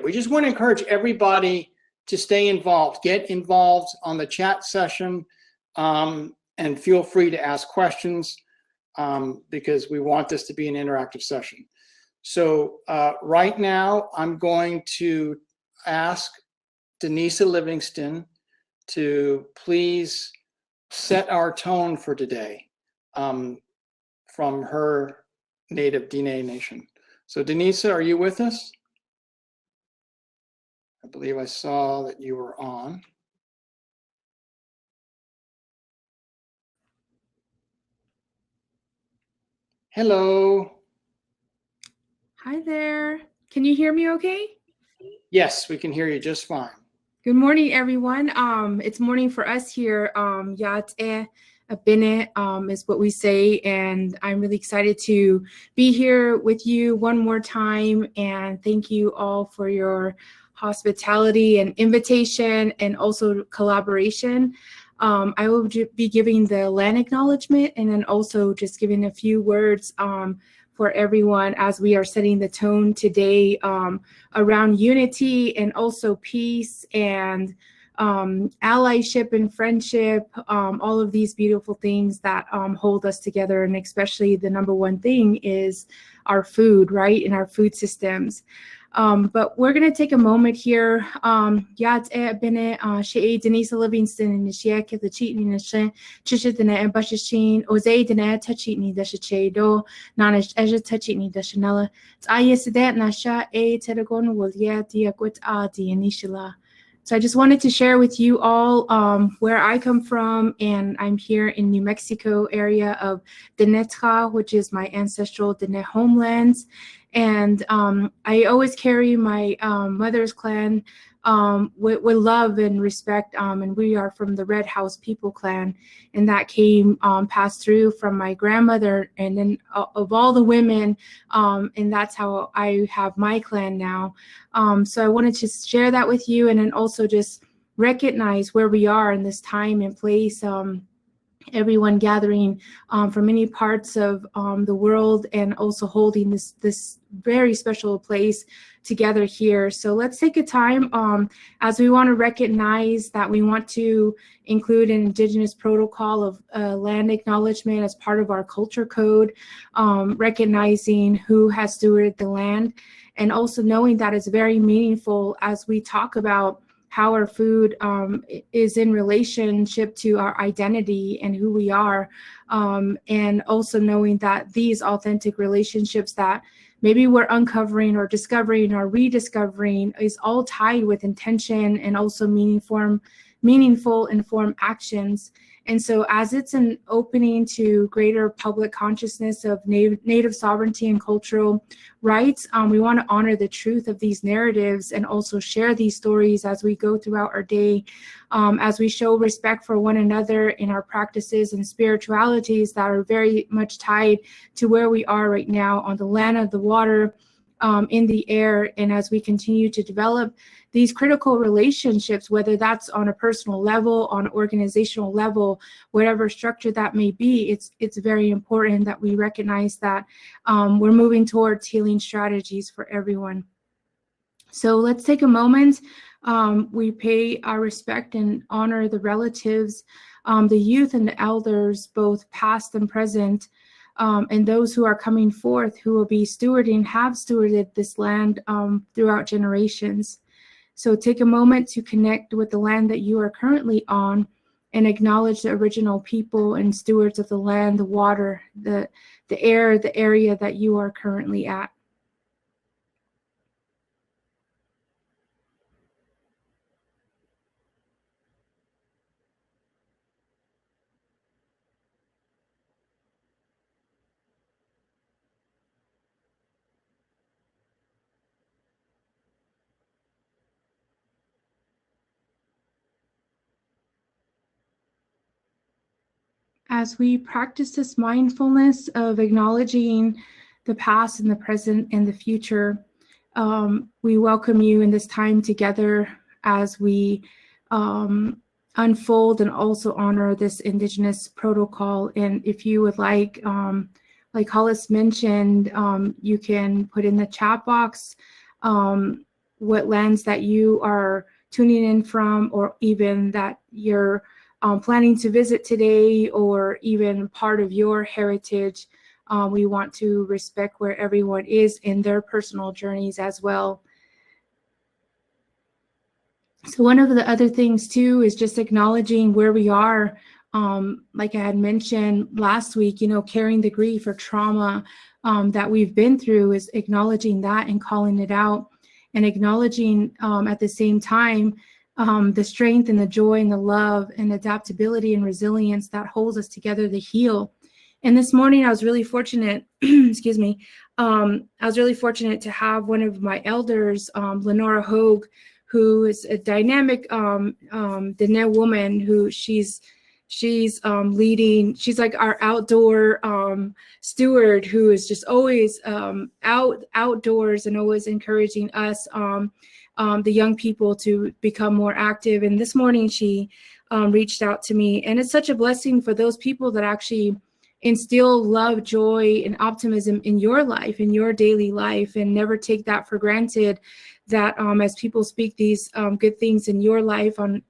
We just want to encourage everybody to stay involved, get involved on the chat session, and feel free to ask questions because we want this to be an interactive session. So right now, I'm going to ask Denise Livingston to please set our tone for today from her native Diné nation. So Denise, are you with us? I believe I saw that you were on. Hello. Hi there. Can you hear me okay? Yes, we can hear you just fine. Good morning, everyone. It's morning for us here. Yat e abine is what we say, and I'm really excited to be here with you one more time. And thank you all for your hospitality and invitation, and also collaboration. I will be giving the land acknowledgement, and then also just giving a few words for everyone as we are setting the tone today around unity and also peace and allyship and friendship, all of these beautiful things that hold us together. And especially the number one thing is our food, right? And our food systems. But we're going to take a moment here. Yat e bene she Denise Livingston and she ke the cheat ni she chisha dene and bashishin oze dene touchy ni the she do nanish eja touchy ni the chanela. I yesterday nasha a tedagon will ya dia gut a dianishila. So I just wanted to share with you all where I come from, and I'm here in New Mexico area of Dinetra, which is my ancestral Diné homelands. And I always carry my mother's clan with love and respect, and we are from the Red House People clan, and that came passed through from my grandmother, and then of all the women, and that's how I have my clan now. So I wanted to share that with you, and then also just recognize where we are in this time and place. Everyone gathering from many parts of the world, and also holding this very special place together here. So let's take a time as we want to recognize that we want to include an Indigenous protocol of land acknowledgement as part of our culture code, recognizing who has stewarded the land, and also knowing that it's very meaningful as we talk about how our food is in relationship to our identity and who we are, and also knowing that these authentic relationships that maybe we're uncovering or discovering or rediscovering is all tied with intention and also meaningful informed actions. And so as it's an opening to greater public consciousness of Native sovereignty and cultural rights, we want to honor the truth of these narratives and also share these stories as we go throughout our day, as we show respect for one another in our practices and spiritualities that are very much tied to where we are right now on the land, of the water, in the air. And as we continue to develop these critical relationships, whether that's on a personal level, on an organizational level, whatever structure that may be, it's very important that we recognize that we're moving towards healing strategies for everyone. So let's take a moment. We pay our respect and honor the relatives, the youth and the elders, both past and present, and those who are coming forth who will be stewarding, have stewarded this land throughout generations. So take a moment to connect with the land that you are currently on and acknowledge the original people and stewards of the land, the water, the air, the area that you are currently at. As we practice this mindfulness of acknowledging the past and the present and the future, we welcome you in this time together as we unfold and also honor this Indigenous protocol. And if you would like Hollis mentioned, you can put in the chat box what lens that you are tuning in from, or even that you're planning to visit today, or even part of your heritage. We want to respect where everyone is in their personal journeys as well. So one of the other things too is just acknowledging where we are. Like I had mentioned last week, carrying the grief or trauma that we've been through, is acknowledging that and calling it out, and acknowledging at the same time the strength and the joy and the love and adaptability and resilience that holds us together to heal. And this morning I was really fortunate, excuse me, I was really fortunate to have one of my elders, Lenora Hogue, who is a dynamic Dene woman, who she's leading. She's like our outdoor steward, who is just always outdoors and always encouraging us, the young people, to become more active. And this morning she reached out to me, and it's such a blessing for those people that actually instill love, joy, and optimism in your life, in your daily life, and never take that for granted, that as people speak these good things in your life on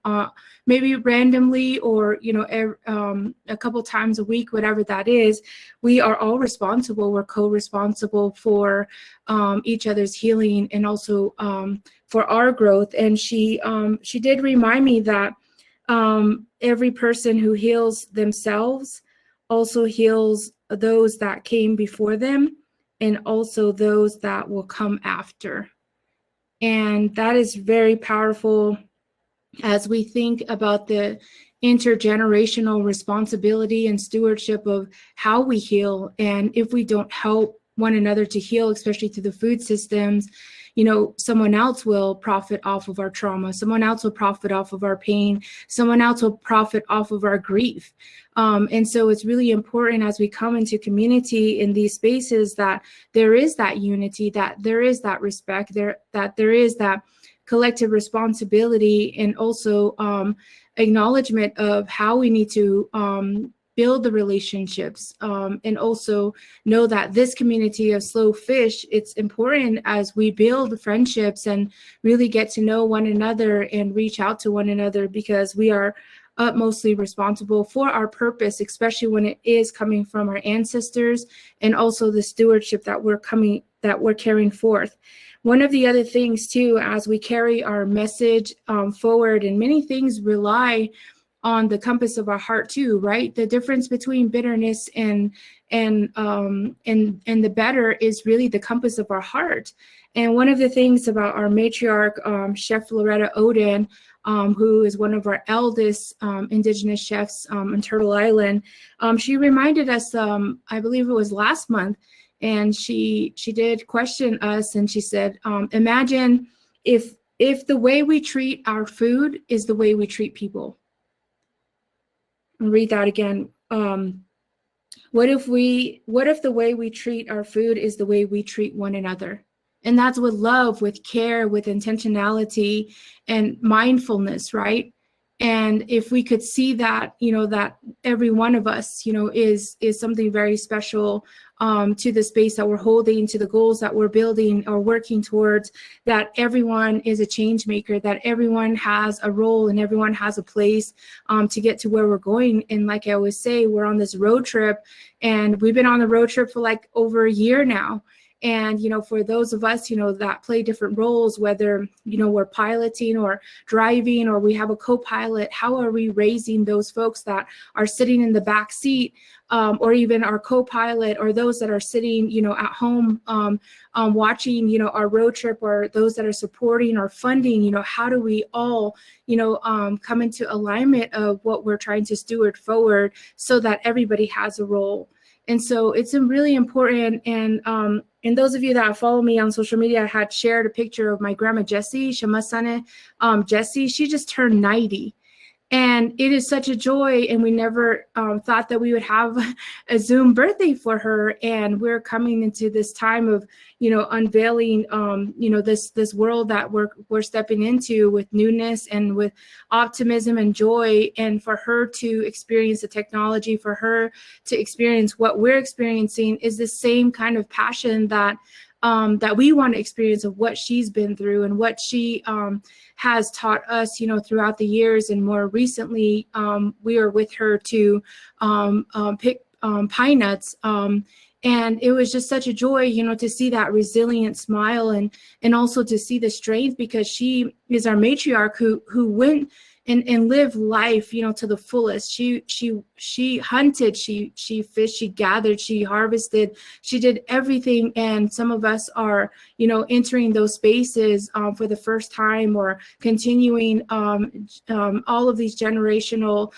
maybe randomly, or a couple times a week, whatever that is, we are all responsible. We're co-responsible for each other's healing, and also for our growth. And she did remind me that every person who heals themselves also heals those that came before them, and also those that will come after. And that is very powerful as we think about the intergenerational responsibility and stewardship of how we heal. And if we don't help one another to heal, especially through the food systems, someone else will profit off of our trauma. Someone else will profit off of our pain. Someone else will profit off of our grief. And so it's really important as we come into community in these spaces that there is that unity, that there is that respect, that there is that collective responsibility, and also acknowledgement of how we need to build the relationships, and also know that this community of slow fish, it's important as we build friendships and really get to know one another and reach out to one another, because we are utmostly responsible for our purpose, especially when it is coming from our ancestors, and also the stewardship that we're carrying forth. One of the other things too, as we carry our message forward, and many things rely on the compass of our heart too, right? The difference between bitterness and the better is really the compass of our heart. And one of the things about our matriarch, Chef Loretta Oden, who is one of our eldest Indigenous chefs in Turtle Island, she reminded us, I believe it was last month, and she did question us, and she said, imagine if the way we treat our food is the way we treat people. I'll read that again. What if the way we treat our food is the way we treat one another? And that's with love, with care, with intentionality and mindfulness, right? And if we could see that, that every one of us, is something very special to the space that we're holding, to the goals that we're building or working towards, that everyone is a change maker, that everyone has a role and everyone has a place to get to where we're going. And like I always say, we're on this road trip, and we've been on the road trip for like over a year now. And, for those of us, that play different roles, whether, we're piloting or driving, or we have a co-pilot, how are we raising those folks that are sitting in the back seat, or even our co-pilot, or those that are sitting, at home watching, our road trip, or those that are supporting or funding, how do we all, come into alignment of what we're trying to steward forward so that everybody has a role. And so it's really important. And those of you that follow me on social media, I had shared a picture of my grandma Jessie, Shamasane Jessie. She just turned 90. And it is such a joy. And we never thought that we would have a Zoom birthday for her. And we're coming into this time of, unveiling, this world that we're stepping into with newness and with optimism and joy. And for her to experience the technology, for her to experience what we're experiencing, is the same kind of passion that that we want to experience of what she's been through and what she has taught us, throughout the years. And more recently, we were with her to pick pine nuts. And it was just such a joy, to see that resilient smile and also to see the strength, because she is our matriarch who went and lived life, to the fullest. She hunted, she fished, she gathered, she harvested, she did everything. And some of us are, entering those spaces for the first time, or continuing all of these generational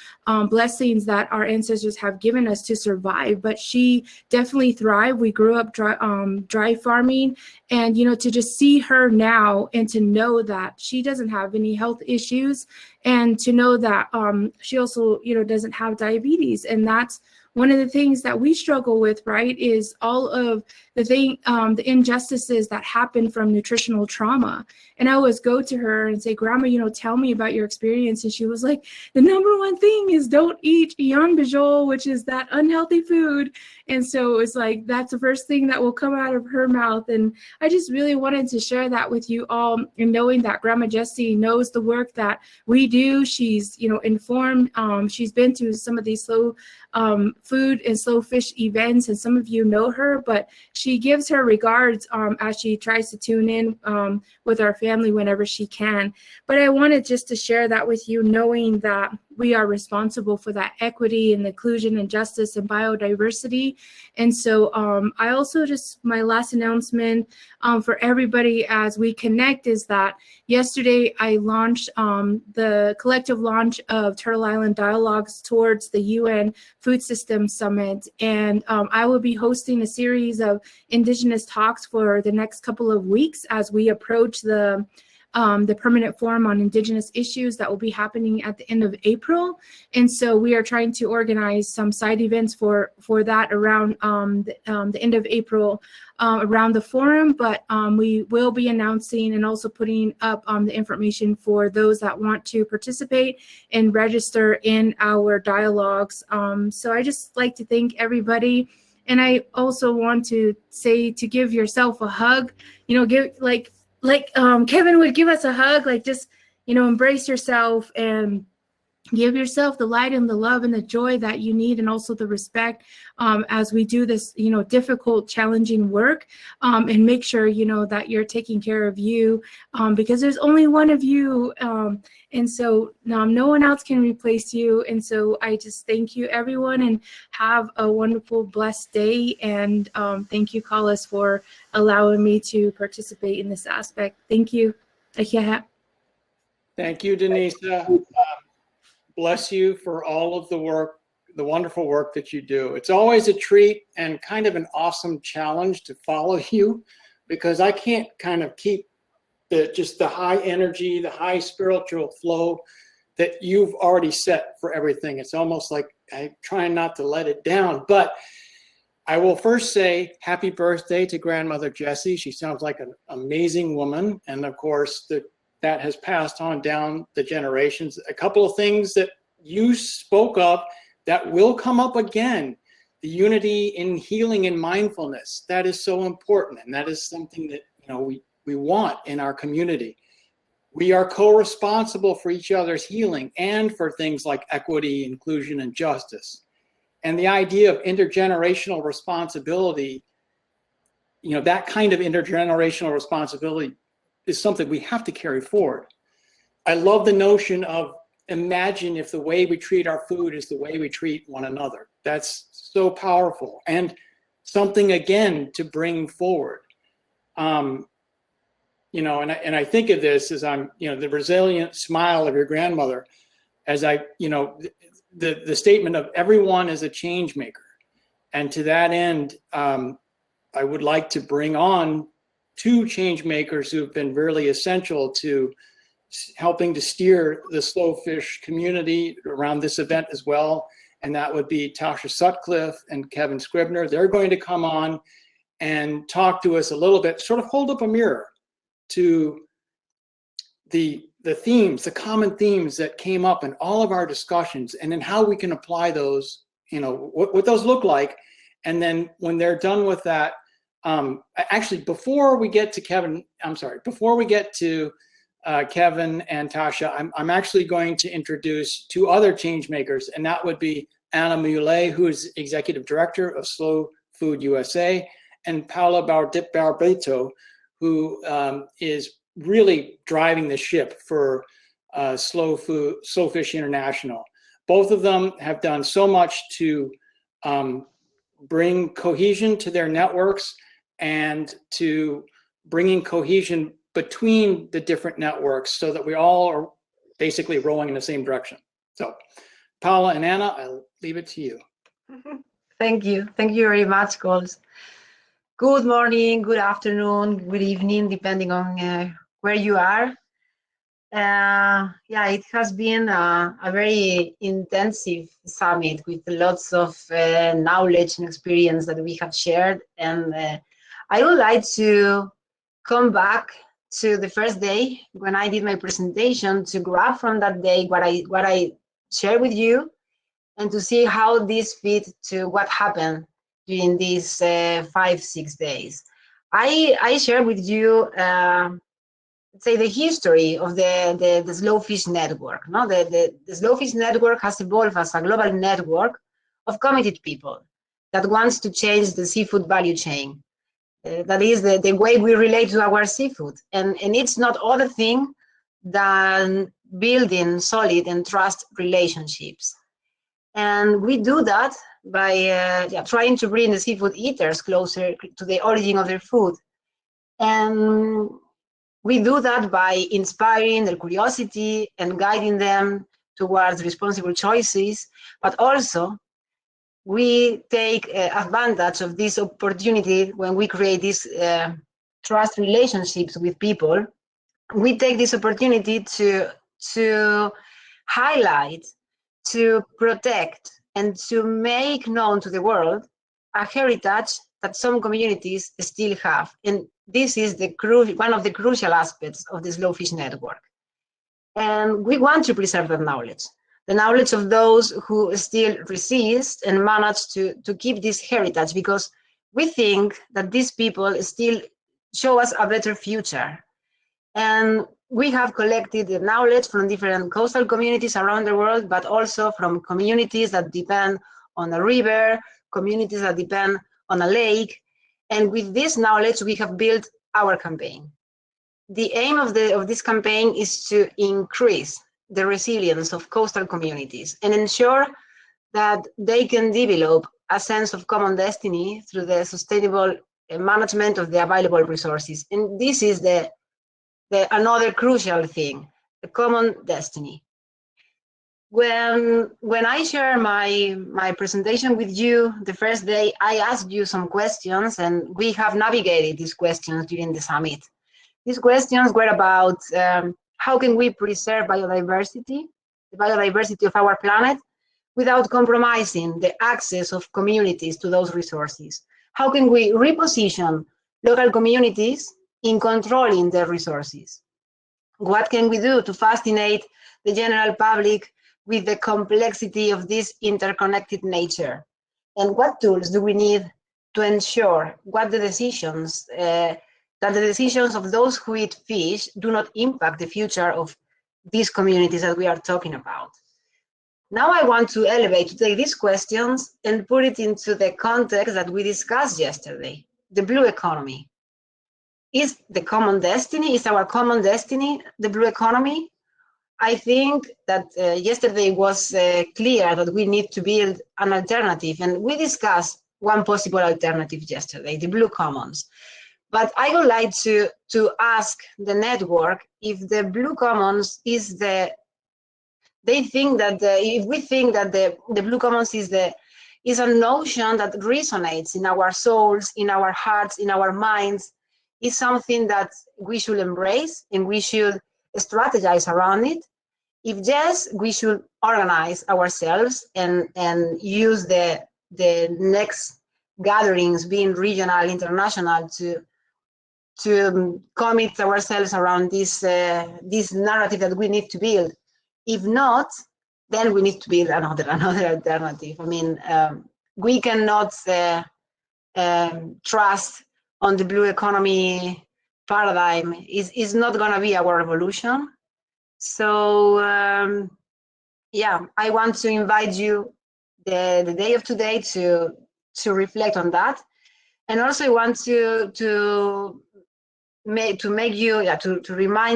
blessings that our ancestors have given us to survive. But she definitely thrived. We grew up dry farming, and to just see her now and to know that she doesn't have any health issues, and to know that she also, doesn't have diabetes. And that's one of the things that we struggle with, right, is all of the injustices that happen from nutritional trauma. And I always go to her and say, Grandma, tell me about your experience. And she was like, the number one thing is don't eat ion bijol, which is that unhealthy food. And so it's like, that's the first thing that will come out of her mouth. And I just really wanted to share that with you all, and knowing that Grandma Jessie knows the work that we do. She's, informed. She's been to some of these slow food and slow fish events, and some of you know her, but she gives her regards as she tries to tune in with our family whenever she can. But I wanted just to share that with you, knowing that we are responsible for that equity and inclusion and justice and biodiversity. And so I also just, my last announcement for everybody as we connect is that yesterday I launched the collective launch of Turtle Island Dialogues towards the UN Food Systems Summit. And I will be hosting a series of Indigenous talks for the next couple of weeks as we approach the Permanent Forum on Indigenous Issues that will be happening at the end of April. And so we are trying to organize some side events for that around the end of April around the forum. But we will be announcing and also putting up the information for those that want to participate and register in our dialogues. So I just like to thank everybody. And I also want to say to give yourself a hug, give like Kevin would give us a hug, like just, embrace yourself and give yourself the light and the love and the joy that you need, and also the respect as we do this, difficult, challenging work, and make sure, that you're taking care of you, because there's only one of you. And so no one else can replace you. And so I just thank you, everyone, and have a wonderful, blessed day. And thank you, Carlos, for allowing me to participate in this aspect. Thank you. Thank you, Denise. Bless you for all of the work, the wonderful work that you do. It's always a treat and kind of an awesome challenge to follow you, because I can't kind of keep the high energy, the high spiritual flow that you've already set for everything. It's almost like I'm trying not to let it down. But I will first say happy birthday to Grandmother Jessie. She sounds like an amazing woman. And of course, that has passed on down the generations. A couple of things that you spoke of that will come up again: the unity in healing and mindfulness. That is so important, and that is something that we want in our community. We are co-responsible for each other's healing and for things like equity, inclusion, and justice. And the idea of intergenerational responsibility, that kind of intergenerational responsibility is something we have to carry forward. I love the notion of imagine if the way we treat our food is the way we treat one another. That's so powerful, and something again to bring forward. And I think of this as the resilient smile of your grandmother, as the statement of everyone is a change maker. And to that end, I would like to bring on two change makers who have been really essential to helping to steer the slow fish community around this event as well. And that would be Tasha Sutcliffe and Kevin Scribner. They're going to come on and talk to us a little bit, sort of hold up a mirror to the themes, the common themes that came up in all of our discussions, and then how we can apply those, what those look like. And then when they're done with that, Actually, before we get to Kevin, before we get to Kevin and Tasha, I'm actually going to introduce two other change makers, and that would be Anna Muley, who is Executive Director of Slow Food USA, and Paola Barbeto, who is really driving the ship for Slow Fish International. Both of them have done so much to bring cohesion to their networks and to bringing cohesion between the different networks so that we all are basically rowing in the same direction. So Paola and Anna, I'll leave it to you. Thank you. Thank you very much, Coles. Good morning, good afternoon, good evening, depending on where you are. Yeah, it has been a very intensive summit with lots of knowledge and experience that we have shared. And I would like to come back to the first day when I did my presentation to grab from that day what I shared with you and to see how this fit to what happened during these 5-6 days. I share with you say the history of the Slow Fish Network. No? The Slow Fish Network has evolved as a global network of committed people that wants to change the seafood value chain. That is the way we relate to our seafood. And it's not other thing than building solid and trust relationships. And we do that by trying to bring the seafood eaters closer to the origin of their food. And we do that by inspiring their curiosity and guiding them towards responsible choices, but also we take advantage of this opportunity when we create these trust relationships with people. We take this opportunity to highlight, to protect, and to make known to the world a heritage that some communities still have. And this is one of the crucial aspects of the Slow Fish Network. And we want to preserve that knowledge, the knowledge of those who still resist and manage to keep this heritage, because we think that these people still show us a better future. And we have collected the knowledge from different coastal communities around the world, but also from communities that depend on a river, communities that depend on a lake. And with this knowledge, we have built our campaign. The aim of this campaign is to increase the resilience of coastal communities and ensure that they can develop a sense of common destiny through the sustainable management of the available resources. And this is another crucial thing, the common destiny. When I share my presentation with you the first day, I asked you some questions, and we have navigated these questions during the summit. These questions were about how can we preserve biodiversity, the biodiversity of our planet, without compromising the access of communities to those resources? How can we reposition local communities in controlling their resources? What can we do to fascinate the general public with the complexity of this interconnected nature? And what tools do we need to ensure that the decisions of those who eat fish do not impact the future of these communities that we are talking about? Now I want to take these questions and put it into the context that we discussed yesterday, the blue economy. Is the common destiny, is our common destiny the blue economy? I think that yesterday was clear that we need to build an alternative, and we discussed one possible alternative yesterday, the blue commons. But I would like to ask the network if the blue commons is if we think that the blue commons is a notion that resonates in our souls, in our hearts, in our minds, is something that we should embrace and we should strategize around it. If yes, we should organize ourselves and use the next gatherings, being regional, international, to commit ourselves around this narrative that we need to build. If not, then we need to build another alternative. I mean, we cannot trust on the blue economy paradigm is not going to be our revolution. So yeah, I want to invite you the day of today to reflect on that, and also I want to remind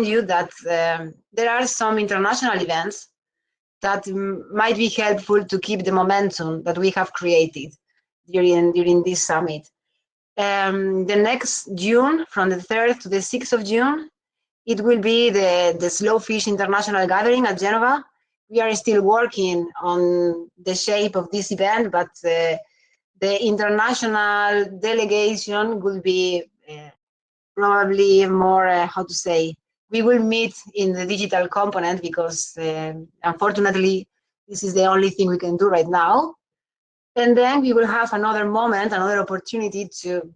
you that there are some international events that might be helpful to keep the momentum that we have created during this summit. The next June, from the 3rd to the 6th of June, it will be the Slowfish International Gathering at Geneva. We are still working on the shape of this event, but the international delegation will be probably more, how to say, we will meet in the digital component because unfortunately, this is the only thing we can do right now. And then we will have another moment, another opportunity to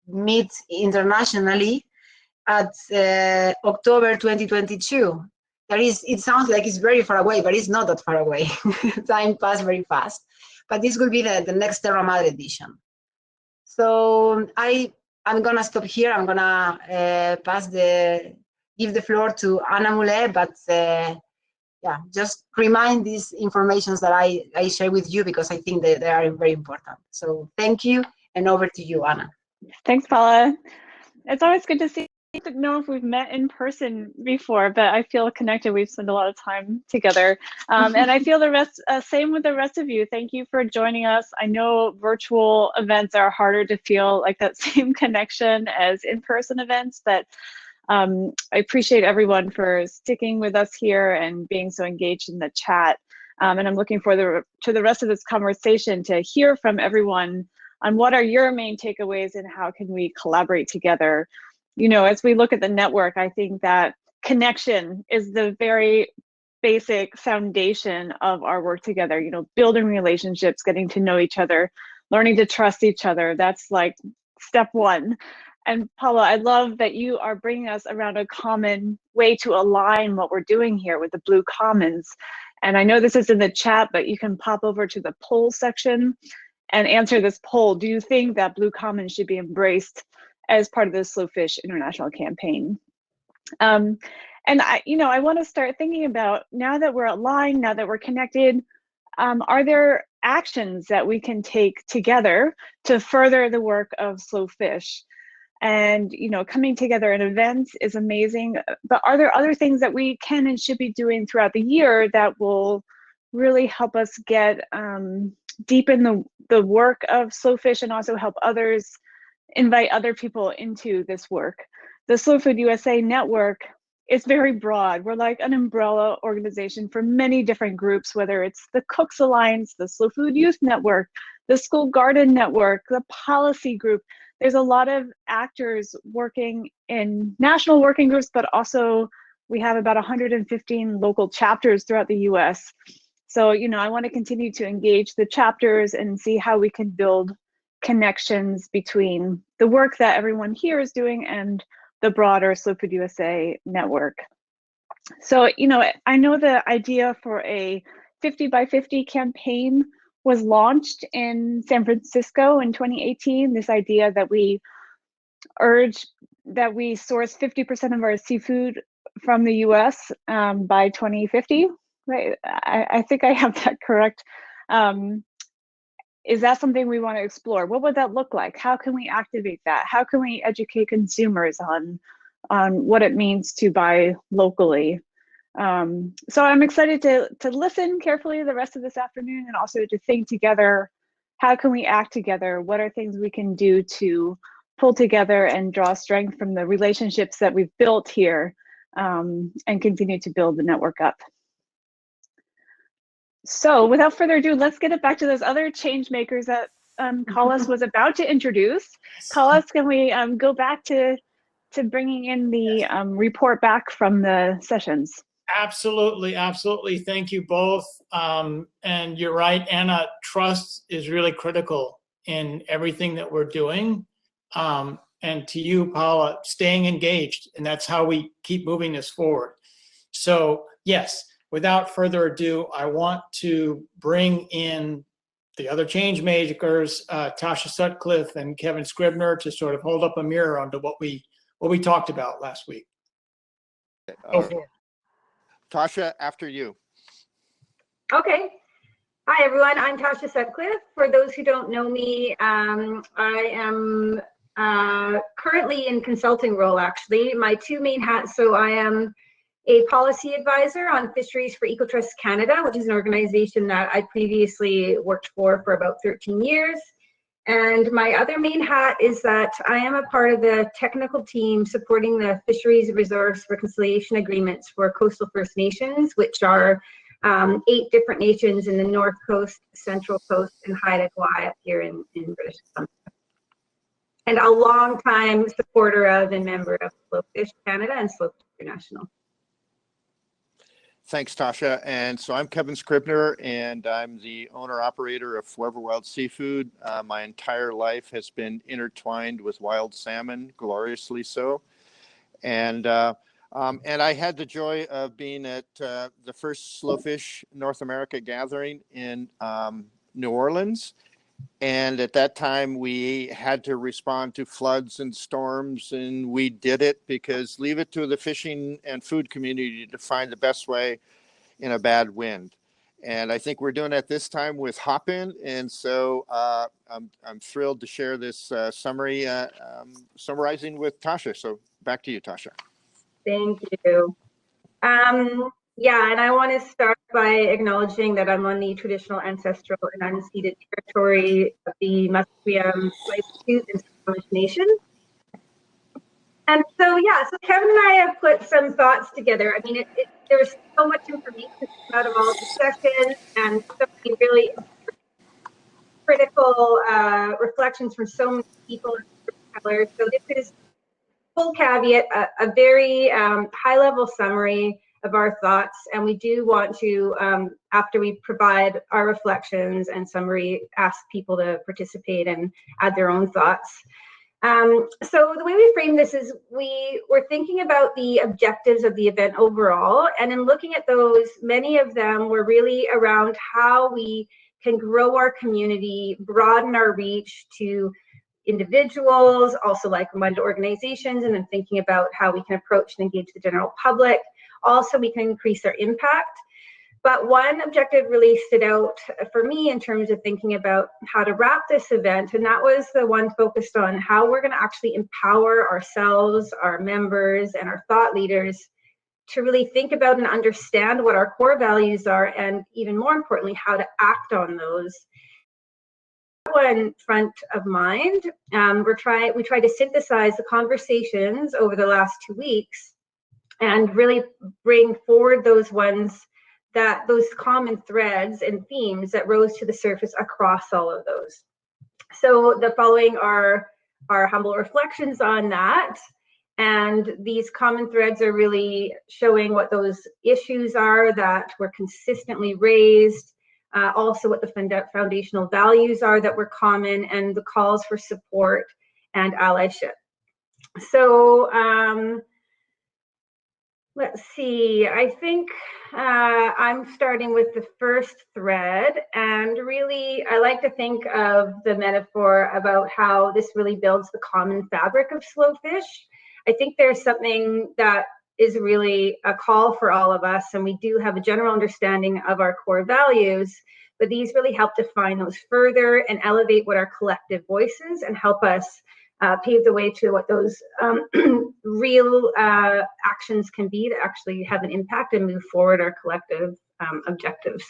meet internationally at October 2022. It sounds like it's very far away, but it's not that far away. Time passed very fast. But this will be the next Terra Madre edition. So I'm gonna stop here. I'm gonna give the floor to Anna Moulet, but yeah, just remind these informations that I share with you because I think that they are very important. So thank you, and over to you, Anna. Thanks, Paula. It's always good to see. I don't know if we've met in person before, but I feel connected. We've spent a lot of time together. And I feel the rest, same with the rest of you. Thank you for joining us. I know virtual events are harder to feel like that same connection as in-person events, but I appreciate everyone for sticking with us here and being so engaged in the chat. And I'm looking forward to the rest of this conversation to hear from everyone on what are your main takeaways and how can we collaborate together. You know, as we look at the network, I think that connection is the very basic foundation of our work together. You know, building relationships, getting to know each other, learning to trust each other. That's like step one. And Paula, I love that you are bringing us around a common way to align what we're doing here with the Blue Commons. And I know this is in the chat, but you can pop over to the poll section and answer this poll. Do you think that Blue Commons should be embraced as part of the Slowfish International campaign? And I want to start thinking about, now that we're aligned, now that we're connected, are there actions that we can take together to further the work of Slowfish? And, you know, coming together in events is amazing, but are there other things that we can and should be doing throughout the year that will really help us get deepen the work of Slowfish and also help others, invite other people into this work? The Slow Food USA network is very broad. We're like an umbrella organization for many different groups, whether it's the Cooks Alliance, the Slow Food Youth Network, the School Garden Network, the policy group. There's a lot of actors working in national working groups, but also we have about 115 local chapters throughout the US. So, you know, I want to continue to engage the chapters and see how we can build connections between the work that everyone here is doing and the broader Slow Food USA network. So, you know, I know the idea for a 50 by 50 campaign was launched in San Francisco in 2018. This idea that we urge that we source 50% of our seafood from the US by 2050, right? I think I have that correct. Is that something we want to explore? What would that look like? How can we activate that? How can we educate consumers on what it means to buy locally? So I'm excited to listen carefully the rest of this afternoon and also to think together, how can we act together? What are things we can do to pull together and draw strength from the relationships that we've built here and continue to build the network up? So without further ado, let's get it back to those other change makers that Carlos was about to introduce. Carlos, can we go back to bringing in the report back from the sessions? Absolutely, absolutely. Thank you both. And you're right, Anna, trust is really critical in everything that we're doing. And to you, Paula, staying engaged, and that's how we keep moving this forward. So yes, without further ado, I want to bring in the other change makers, Tasha Sutcliffe and Kevin Scribner, to sort of hold up a mirror onto what we talked about last week. Go for it. Tasha, after you. Okay. Hi, everyone. I'm Tasha Sutcliffe. For those who don't know me, I am currently in consulting role, actually. My two main hats, so I am a policy advisor on Fisheries for Ecotrust Canada, which is an organization that I previously worked for about 13 years. And my other main hat is that I am a part of the technical team supporting the Fisheries Resource Reconciliation Agreements for Coastal First Nations, which are 8 different nations in the North Coast, Central Coast, and Haida Gwaii up here in British Columbia. And a long-time supporter of and member of Slowfish Canada and Slowfish International. Thanks, Tasha. And so I'm Kevin Scribner, and I'm the owner-operator of Forever Wild Seafood. My entire life has been intertwined with wild salmon, gloriously so. And I had the joy of being at the first Slowfish North America gathering in New Orleans. And at that time, we had to respond to floods and storms, and we did it because leave it to the fishing and food community to find the best way in a bad wind. And I think we're doing it this time with Hop-In. And so I'm thrilled to share this summary, summarizing with Tasha. So back to you, Tasha. Thank you. Yeah, and I want to start by acknowledging that I'm on the traditional, ancestral, and unceded territory of the Musqueam, Blackfeet, and Squamish Nation. And so, yeah, so Kevin and I have put some thoughts together. I mean, there's so much information out of all the sessions and so many really critical reflections from so many people and storytellers. So this is, full caveat, a very high-level summary of our thoughts, and we do want to, after we provide our reflections and summary, ask people to participate and add their own thoughts. So the way we frame this is we're thinking about the objectives of the event overall, and in looking at those, many of them were really around how we can grow our community, broaden our reach to individuals, also like-minded organizations, and then thinking about how we can approach and engage the general public. Also, we can increase our impact. But one objective really stood out for me in terms of thinking about how to wrap this event, and that was the one focused on how we're going to actually empower ourselves, our members, and our thought leaders to really think about and understand what our core values are, and even more importantly, how to act on those. One front of mind, we tried to synthesize the conversations over the last 2 weeks and really bring forward those common threads and themes that rose to the surface across all of those. So the following are our humble reflections on that. And these common threads are really showing what those issues are that were consistently raised, also what the foundational values are that were common, and the calls for support and allyship. So let's see, I think I'm starting with the first thread, and really I like to think of the metaphor about how this really builds the common fabric of Slowfish. I think there's something that is really a call for all of us, and we do have a general understanding of our core values, but these really help define those further and elevate what our collective voices and help us pave the way to what those real actions can be that actually have an impact and move forward our collective objectives.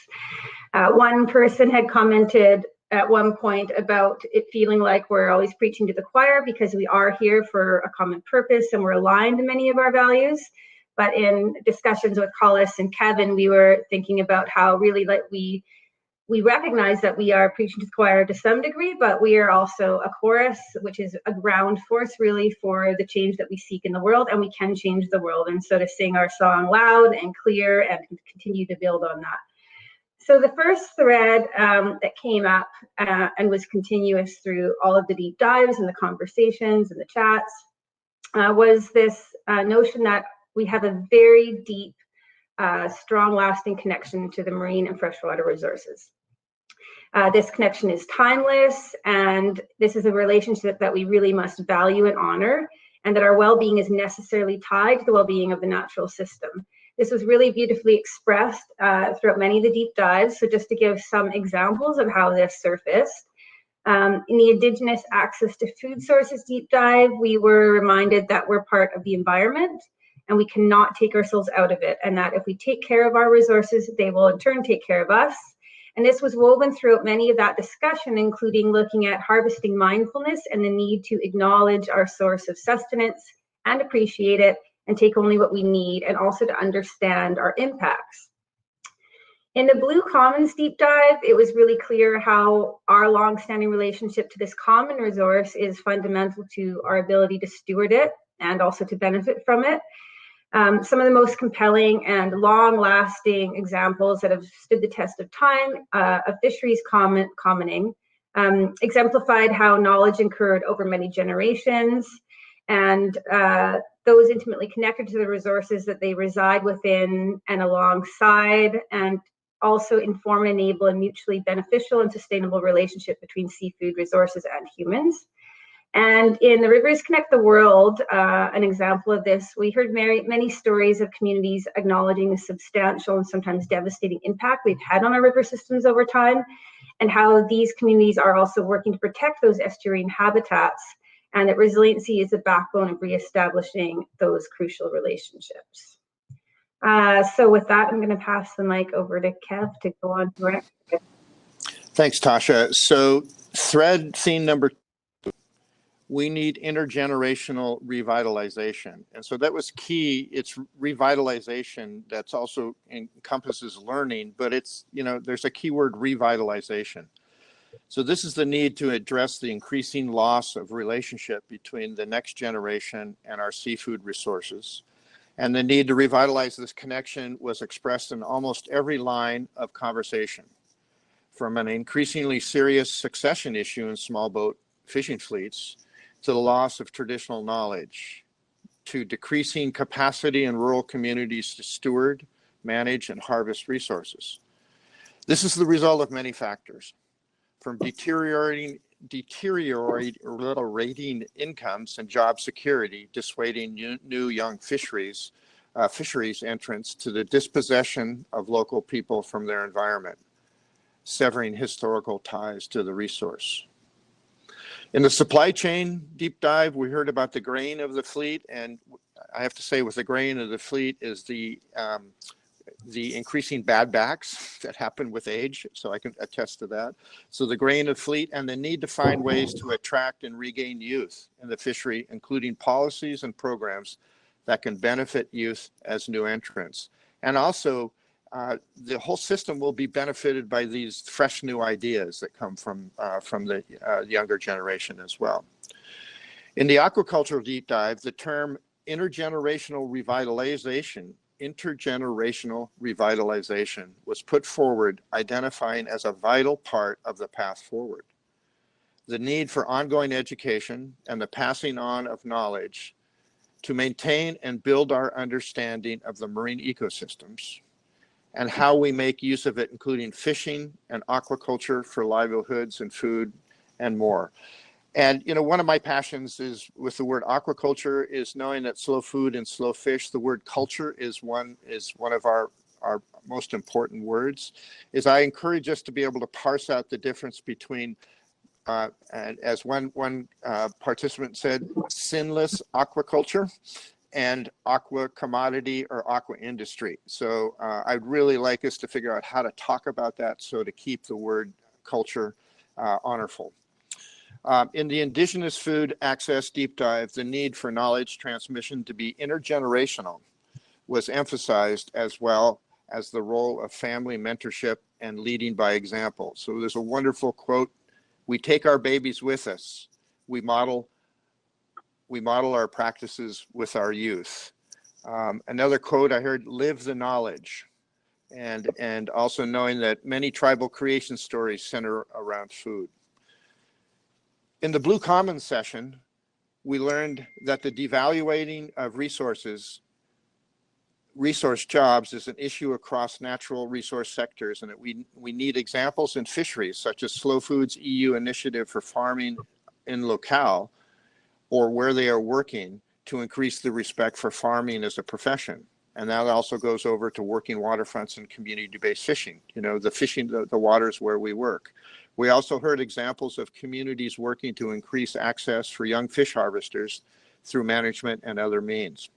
One person had commented at one point about it feeling like we're always preaching to the choir because we are here for a common purpose and we're aligned in many of our values. But in discussions with Collis and Kevin, we were thinking about how really like we recognize that we are preaching to the choir to some degree, but we are also a chorus, which is a ground force really for the change that we seek in the world, and we can change the world. And so to sing our song loud and clear and continue to build on that. So the first thread that came up and was continuous through all of the deep dives and the conversations and the chats was this notion that we have a very deep, strong, lasting connection to the marine and freshwater resources. This connection is timeless, and this is a relationship that we really must value and honor, and that our well-being is necessarily tied to the well-being of the natural system. This was really beautifully expressed throughout many of the deep dives. So just to give some examples of how this surfaced, in the Indigenous Access to Food Sources deep dive, we were reminded that we're part of the environment and we cannot take ourselves out of it, and that if we take care of our resources, they will in turn take care of us. And this was woven throughout many of that discussion, including looking at harvesting mindfulness and the need to acknowledge our source of sustenance and appreciate it and take only what we need, and also to understand our impacts. In the Blue Commons deep dive, it was really clear how our long-standing relationship to this common resource is fundamental to our ability to steward it and also to benefit from it. Some of the most compelling and long-lasting examples that have stood the test of time of fisheries commoning exemplified how knowledge incurred over many generations, and those intimately connected to the resources that they reside within and alongside, and also inform, enable, and mutually beneficial and sustainable relationship between seafood resources and humans. And in the Rivers Connect the World, an example of this, we heard many stories of communities acknowledging the substantial and sometimes devastating impact we've had on our river systems over time, and how these communities are also working to protect those estuarine habitats, and that resiliency is the backbone of reestablishing those crucial relationships. So with that, I'm going to pass the mic over to Kev to go on to our next. Thanks, Tasha. So thread theme number 2, we need intergenerational revitalization. And so that was key. It's revitalization that's also encompasses learning, but it's, there's a keyword revitalization. So this is the need to address the increasing loss of relationship between the next generation and our seafood resources. And the need to revitalize this connection was expressed in almost every line of conversation, from an increasingly serious succession issue in small boat fishing fleets, to the loss of traditional knowledge, to decreasing capacity in rural communities to steward, manage, and harvest resources. This is the result of many factors, from deteriorating incomes and job security, dissuading new young fisheries entrants, to the dispossession of local people from their environment, severing historical ties to the resource. In the supply chain deep dive, we heard about the grain of the fleet, and I have to say, with the grain of the fleet is the increasing bad backs that happen with age, so I can attest to that. So the grain of fleet and the need to find ways to attract and regain youth in the fishery, including policies and programs that can benefit youth as new entrants. And also, the whole system will be benefited by these fresh new ideas that come from the younger generation as well. In the aquaculture deep dive, the term intergenerational revitalization was put forward, identifying as a vital part of the path forward. The need for ongoing education and the passing on of knowledge to maintain and build our understanding of the marine ecosystems and how we make use of it, including fishing and aquaculture for livelihoods and food and more. And one of my passions is with the word aquaculture is knowing that slow food and slow fish, the word culture is one of our most important words. Is I encourage us to be able to parse out the difference between, and as one participant said, sinless aquaculture and aqua commodity or aqua industry. So I'd really like us to figure out how to talk about that, so to keep the word culture honorful. In the Indigenous Food Access Deep Dive, the need for knowledge transmission to be intergenerational was emphasized, as well as the role of family mentorship and leading by example. So there's a wonderful quote: "We take our babies with us. We model our practices with our youth." Another quote I heard: "Live the knowledge," and also knowing that many tribal creation stories center around food. In the Blue Commons session, we learned that the devaluating of resources resource jobs is an issue across natural resource sectors, and that we need examples in fisheries, such as Slow Food's EU initiative for farming in locale, or where they are working to increase the respect for farming as a profession. And that also goes over to working waterfronts and community-based fishing, the fishing, the waters where we work. We also heard examples of communities working to increase access for young fish harvesters through management and other means.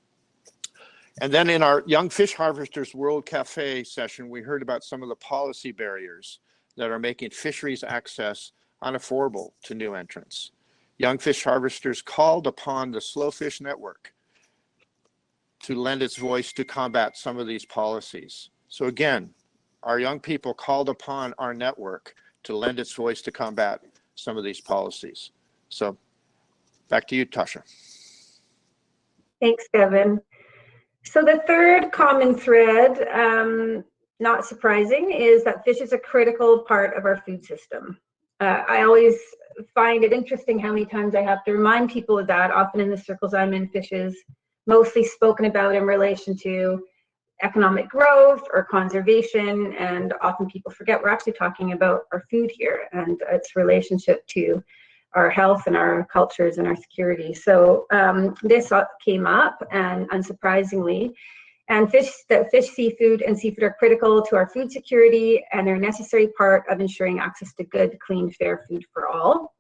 And then in our Young Fish Harvesters World Cafe session, we heard about some of the policy barriers that are making fisheries access unaffordable to new entrants. Young Fish Harvesters called upon the Slow Fish Network to lend its voice to combat some of these policies. So again, our young people called upon our network to lend its voice to combat some of these policies. So back to you, Tasha. Thanks, Kevin. So the third common thread, not surprising, is that fish is a critical part of our food system. I always find it interesting how many times I have to remind people of that. Often in the circles I'm in, fish is mostly spoken about in relation to economic growth or conservation, and often people forget we're actually talking about our food here and its relationship to our health and our cultures and our security. So this came up, and unsurprisingly, and fish, seafood, and seafood are critical to our food security, and they're a necessary part of ensuring access to good, clean, fair food for all.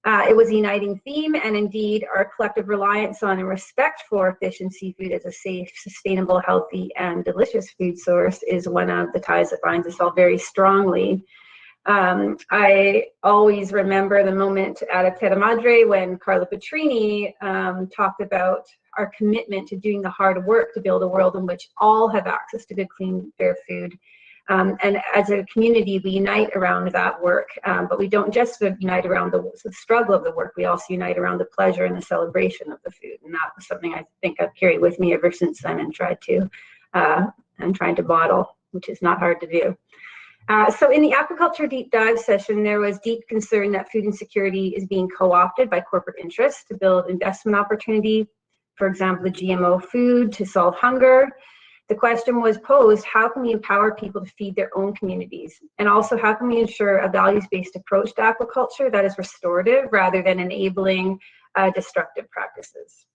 It was a uniting theme, and indeed our collective reliance on and respect for fish and seafood as a safe, sustainable, healthy, and delicious food source is one of the ties that binds us all very strongly. I always remember the moment at a Terra Madre when Carla Petrini talked about our commitment to doing the hard work to build a world in which all have access to good, clean, fair food. And as a community, we unite around that work, but we don't just unite around the struggle of the work, we also unite around the pleasure and the celebration of the food. And that was something I think I've carried with me ever since then and tried to bottle, which is not hard to do. So in the aquaculture deep dive session, there was deep concern that food insecurity is being co-opted by corporate interests to build investment opportunity, for example, the GMO food to solve hunger. The question was posed, how can we empower people to feed their own communities? And also, how can we ensure a values-based approach to aquaculture that is restorative rather than enabling destructive practices?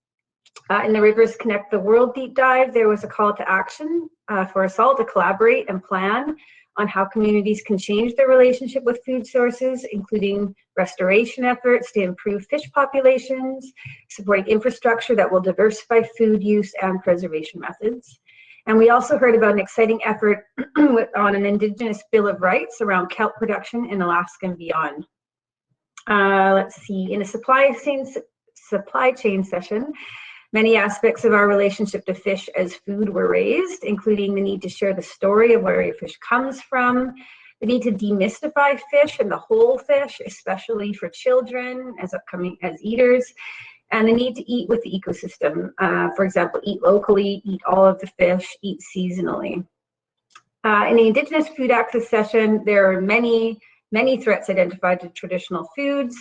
In the Rivers Connect the World deep dive, there was a call to action for us all to collaborate and plan on how communities can change their relationship with food sources, including restoration efforts to improve fish populations, supporting infrastructure that will diversify food use and preservation methods. And we also heard about an exciting effort on an Indigenous Bill of Rights around kelp production in Alaska and beyond. Let's see, in a supply chain session, many aspects of our relationship to fish as food were raised, including the need to share the story of where your fish comes from, the need to demystify fish and the whole fish, especially for children as eaters, and the need to eat with the ecosystem. For example, eat locally, eat all of the fish, eat seasonally. In the Indigenous Food Access session, there are many threats identified to traditional foods,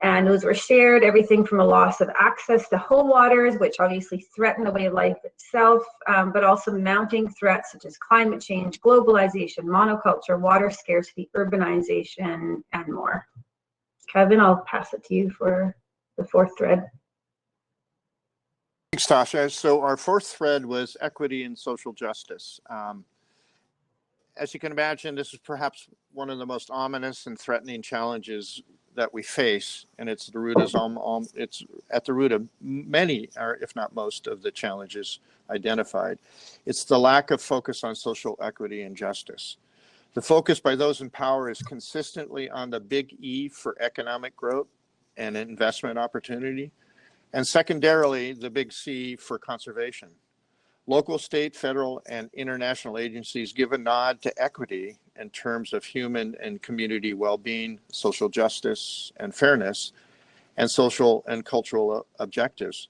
and those were shared, everything from a loss of access to home waters, which obviously threaten the way of life itself, but also mounting threats such as climate change, globalization, monoculture, water scarcity, urbanization, and more. Kevin, I'll pass it to you for the fourth thread. Thanks, Tasha. So our fourth thread was equity and social justice. As you can imagine, this is perhaps one of the most ominous and threatening challenges that we face, and it's at the root of many, or if not most, of the challenges identified. It's the lack of focus on social equity and justice. The focus by those in power is consistently on the big E for economic growth and investment opportunity, and secondarily, the big C for conservation. Local, state, federal, and international agencies give a nod to equity in terms of human and community well-being, social justice and fairness, and social and cultural objectives.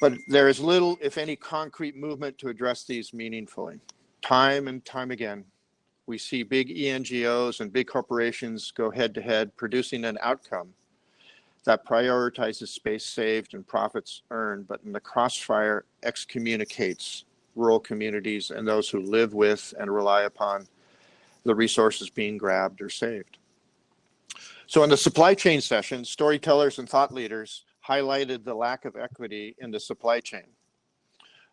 But there is little, if any, concrete movement to address these meaningfully. Time and time again, we see big ENGOs and big corporations go head-to-head, producing an outcome that prioritizes space saved and profits earned, but in the crossfire excommunicates rural communities and those who live with and rely upon the resources being grabbed or saved. So in the supply chain session, storytellers and thought leaders highlighted the lack of equity in the supply chain.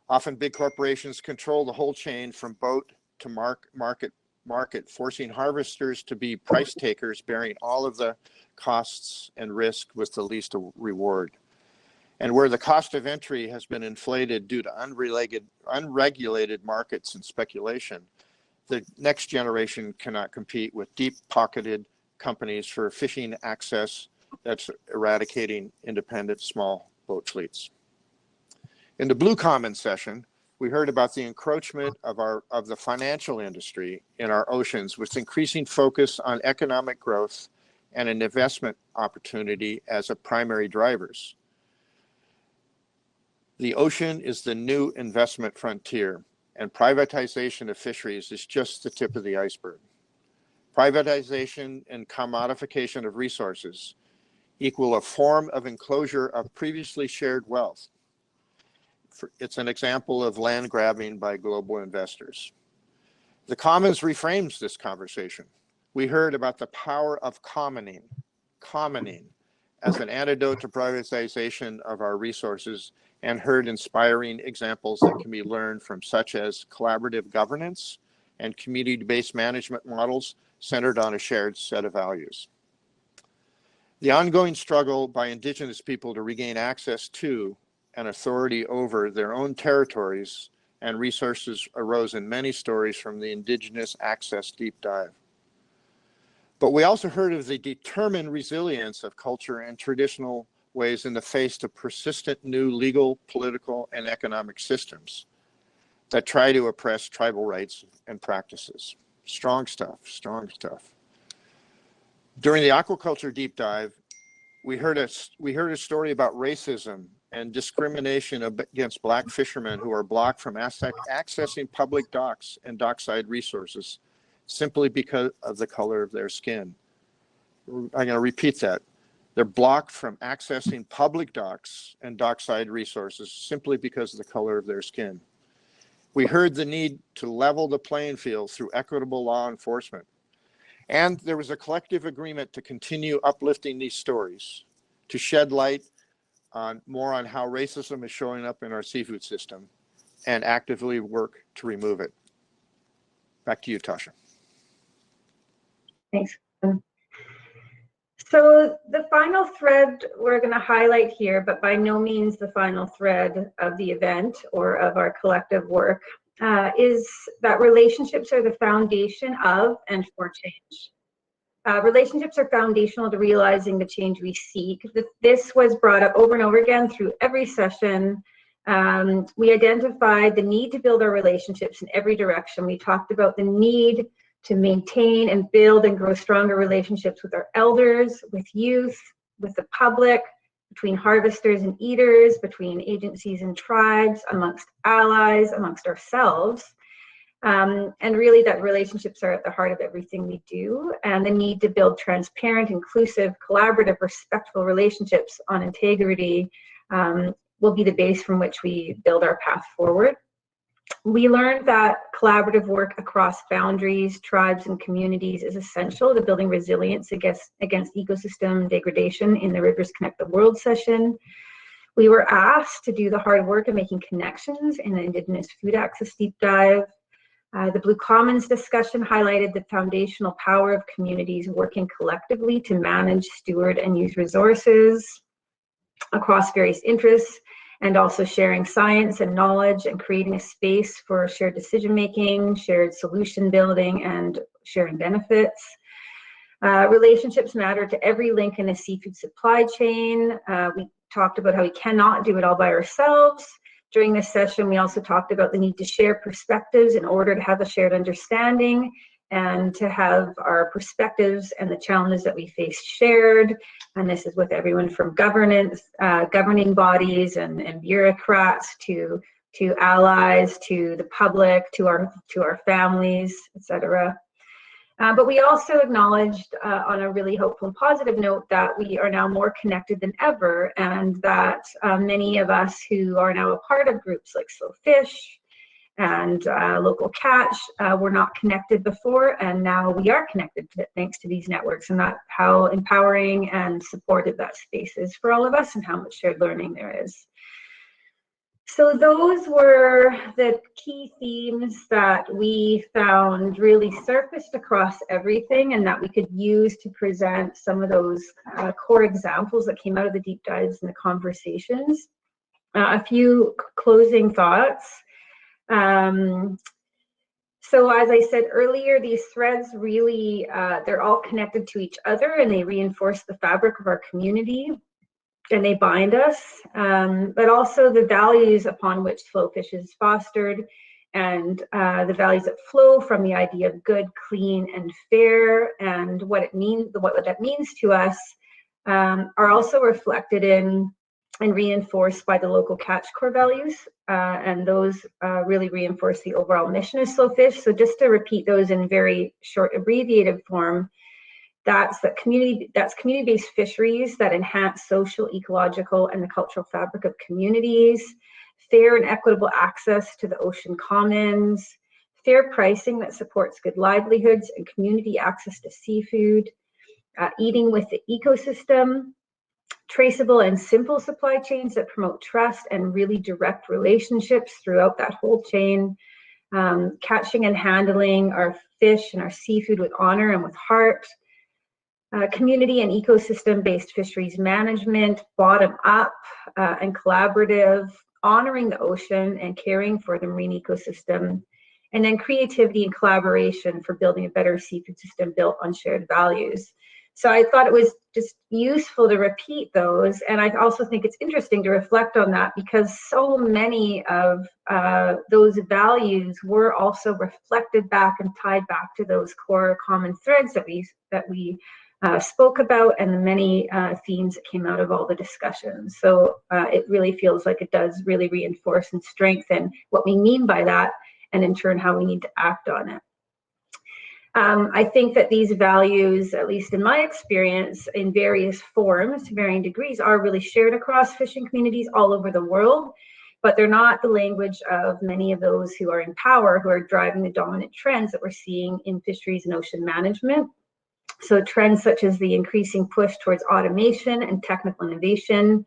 Often big corporations control the whole chain from boat to market, forcing harvesters to be price takers, bearing all of the costs and risk with the least reward. And where the cost of entry has been inflated due to unregulated markets and speculation, the next generation cannot compete with deep-pocketed companies for fishing access that's eradicating independent small boat fleets. In the Blue Commons session, we heard about the encroachment of the financial industry in our oceans, with increasing focus on economic growth and an investment opportunity as a primary drivers. The ocean is the new investment frontier, and privatization of fisheries is just the tip of the iceberg. Privatization and commodification of resources equal a form of enclosure of previously shared wealth. It's an example of land grabbing by global investors. The Commons reframes this conversation. We heard about the power of commoning as an antidote to privatization of our resources, and heard inspiring examples that can be learned from, such as collaborative governance and community-based management models centered on a shared set of values. The ongoing struggle by Indigenous people to regain access to and authority over their own territories and resources arose in many stories from the Indigenous Access Deep Dive. But we also heard of the determined resilience of culture and traditional ways in the face of persistent new legal, political, and economic systems that try to oppress tribal rights and practices. Strong stuff, strong stuff. During the aquaculture deep dive, we heard a story about racism and discrimination against Black fishermen who are blocked from accessing public docks and dockside resources simply because of the color of their skin. I'm going to repeat that. They're blocked from accessing public docks and dockside resources simply because of the color of their skin. We heard the need to level the playing field through equitable law enforcement. And there was a collective agreement to continue uplifting these stories, to shed light on how racism is showing up in our seafood system and actively work to remove it. Back to you, Tasha. Thanks. So the final thread we're going to highlight here, but by no means the final thread of the event or of our collective work, is that relationships are the foundation of and for change. Relationships are foundational to realizing the change we seek. This was brought up over and over again through every session. We identified the need to build our relationships in every direction. We talked about the need to maintain and build and grow stronger relationships with our elders, with youth, with the public, between harvesters and eaters, between agencies and tribes, amongst allies, amongst ourselves. And really that relationships are at the heart of everything we do, and the need to build transparent, inclusive, collaborative, respectful relationships on integrity will be the base from which we build our path forward. We learned that collaborative work across boundaries, tribes, and communities is essential to building resilience against ecosystem degradation in the Rivers Connect the World session. We were asked to do the hard work of making connections in the Indigenous Food Access Deep Dive. The Blue Commons discussion highlighted the foundational power of communities working collectively to manage, steward, and use resources across various interests, and also sharing science and knowledge and creating a space for shared decision-making, shared solution building, and sharing benefits. Relationships matter to every link in the seafood supply chain. We talked about how we cannot do it all by ourselves. During this session, we also talked about the need to share perspectives in order to have a shared understanding and to have our perspectives and the challenges that we face shared. And this is with everyone from governance, governing bodies and bureaucrats to allies, to the public, to our families, etc. But we also acknowledged on a really hopeful and positive note that we are now more connected than ever, and that many of us who are now a part of groups like Slow Fish and local catch were not connected before, and now we are connected thanks to these networks, and that how empowering and supportive that space is for all of us and how much shared learning there is. So those were the key themes that we found really surfaced across everything and that we could use to present some of those core examples that came out of the deep dives and the conversations. A few closing thoughts. So as I said earlier, these threads really, they're all connected to each other and they reinforce the fabric of our community. And they bind us, but also the values upon which Flowfish is fostered and the values that flow from the idea of good, clean, and fair, and what it means, what that means to us, are also reflected in and reinforced by the local catch core values, and those really reinforce the overall mission of Flowfish. So just to repeat those in very short abbreviated form, that's community-based fisheries that enhance social, ecological, and the cultural fabric of communities, fair and equitable access to the ocean commons, fair pricing that supports good livelihoods and community access to seafood, eating with the ecosystem, traceable and simple supply chains that promote trust and really direct relationships throughout that whole chain, catching and handling our fish and our seafood with honor and with heart, community and ecosystem-based fisheries management, bottom-up and collaborative, honoring the ocean and caring for the marine ecosystem, and then creativity and collaboration for building a better seafood system built on shared values. So I thought it was just useful to repeat those, and I also think it's interesting to reflect on that because so many of those values were also reflected back and tied back to those core common threads that we spoke about, and the many themes that came out of all the discussions. So it really feels like it does really reinforce and strengthen what we mean by that, and in turn how we need to act on it. I think that these values, at least in my experience, in various forms, to varying degrees, are really shared across fishing communities all over the world, but they're not the language of many of those who are in power, who are driving the dominant trends that we're seeing in fisheries and ocean management. So trends such as the increasing push towards automation and technical innovation,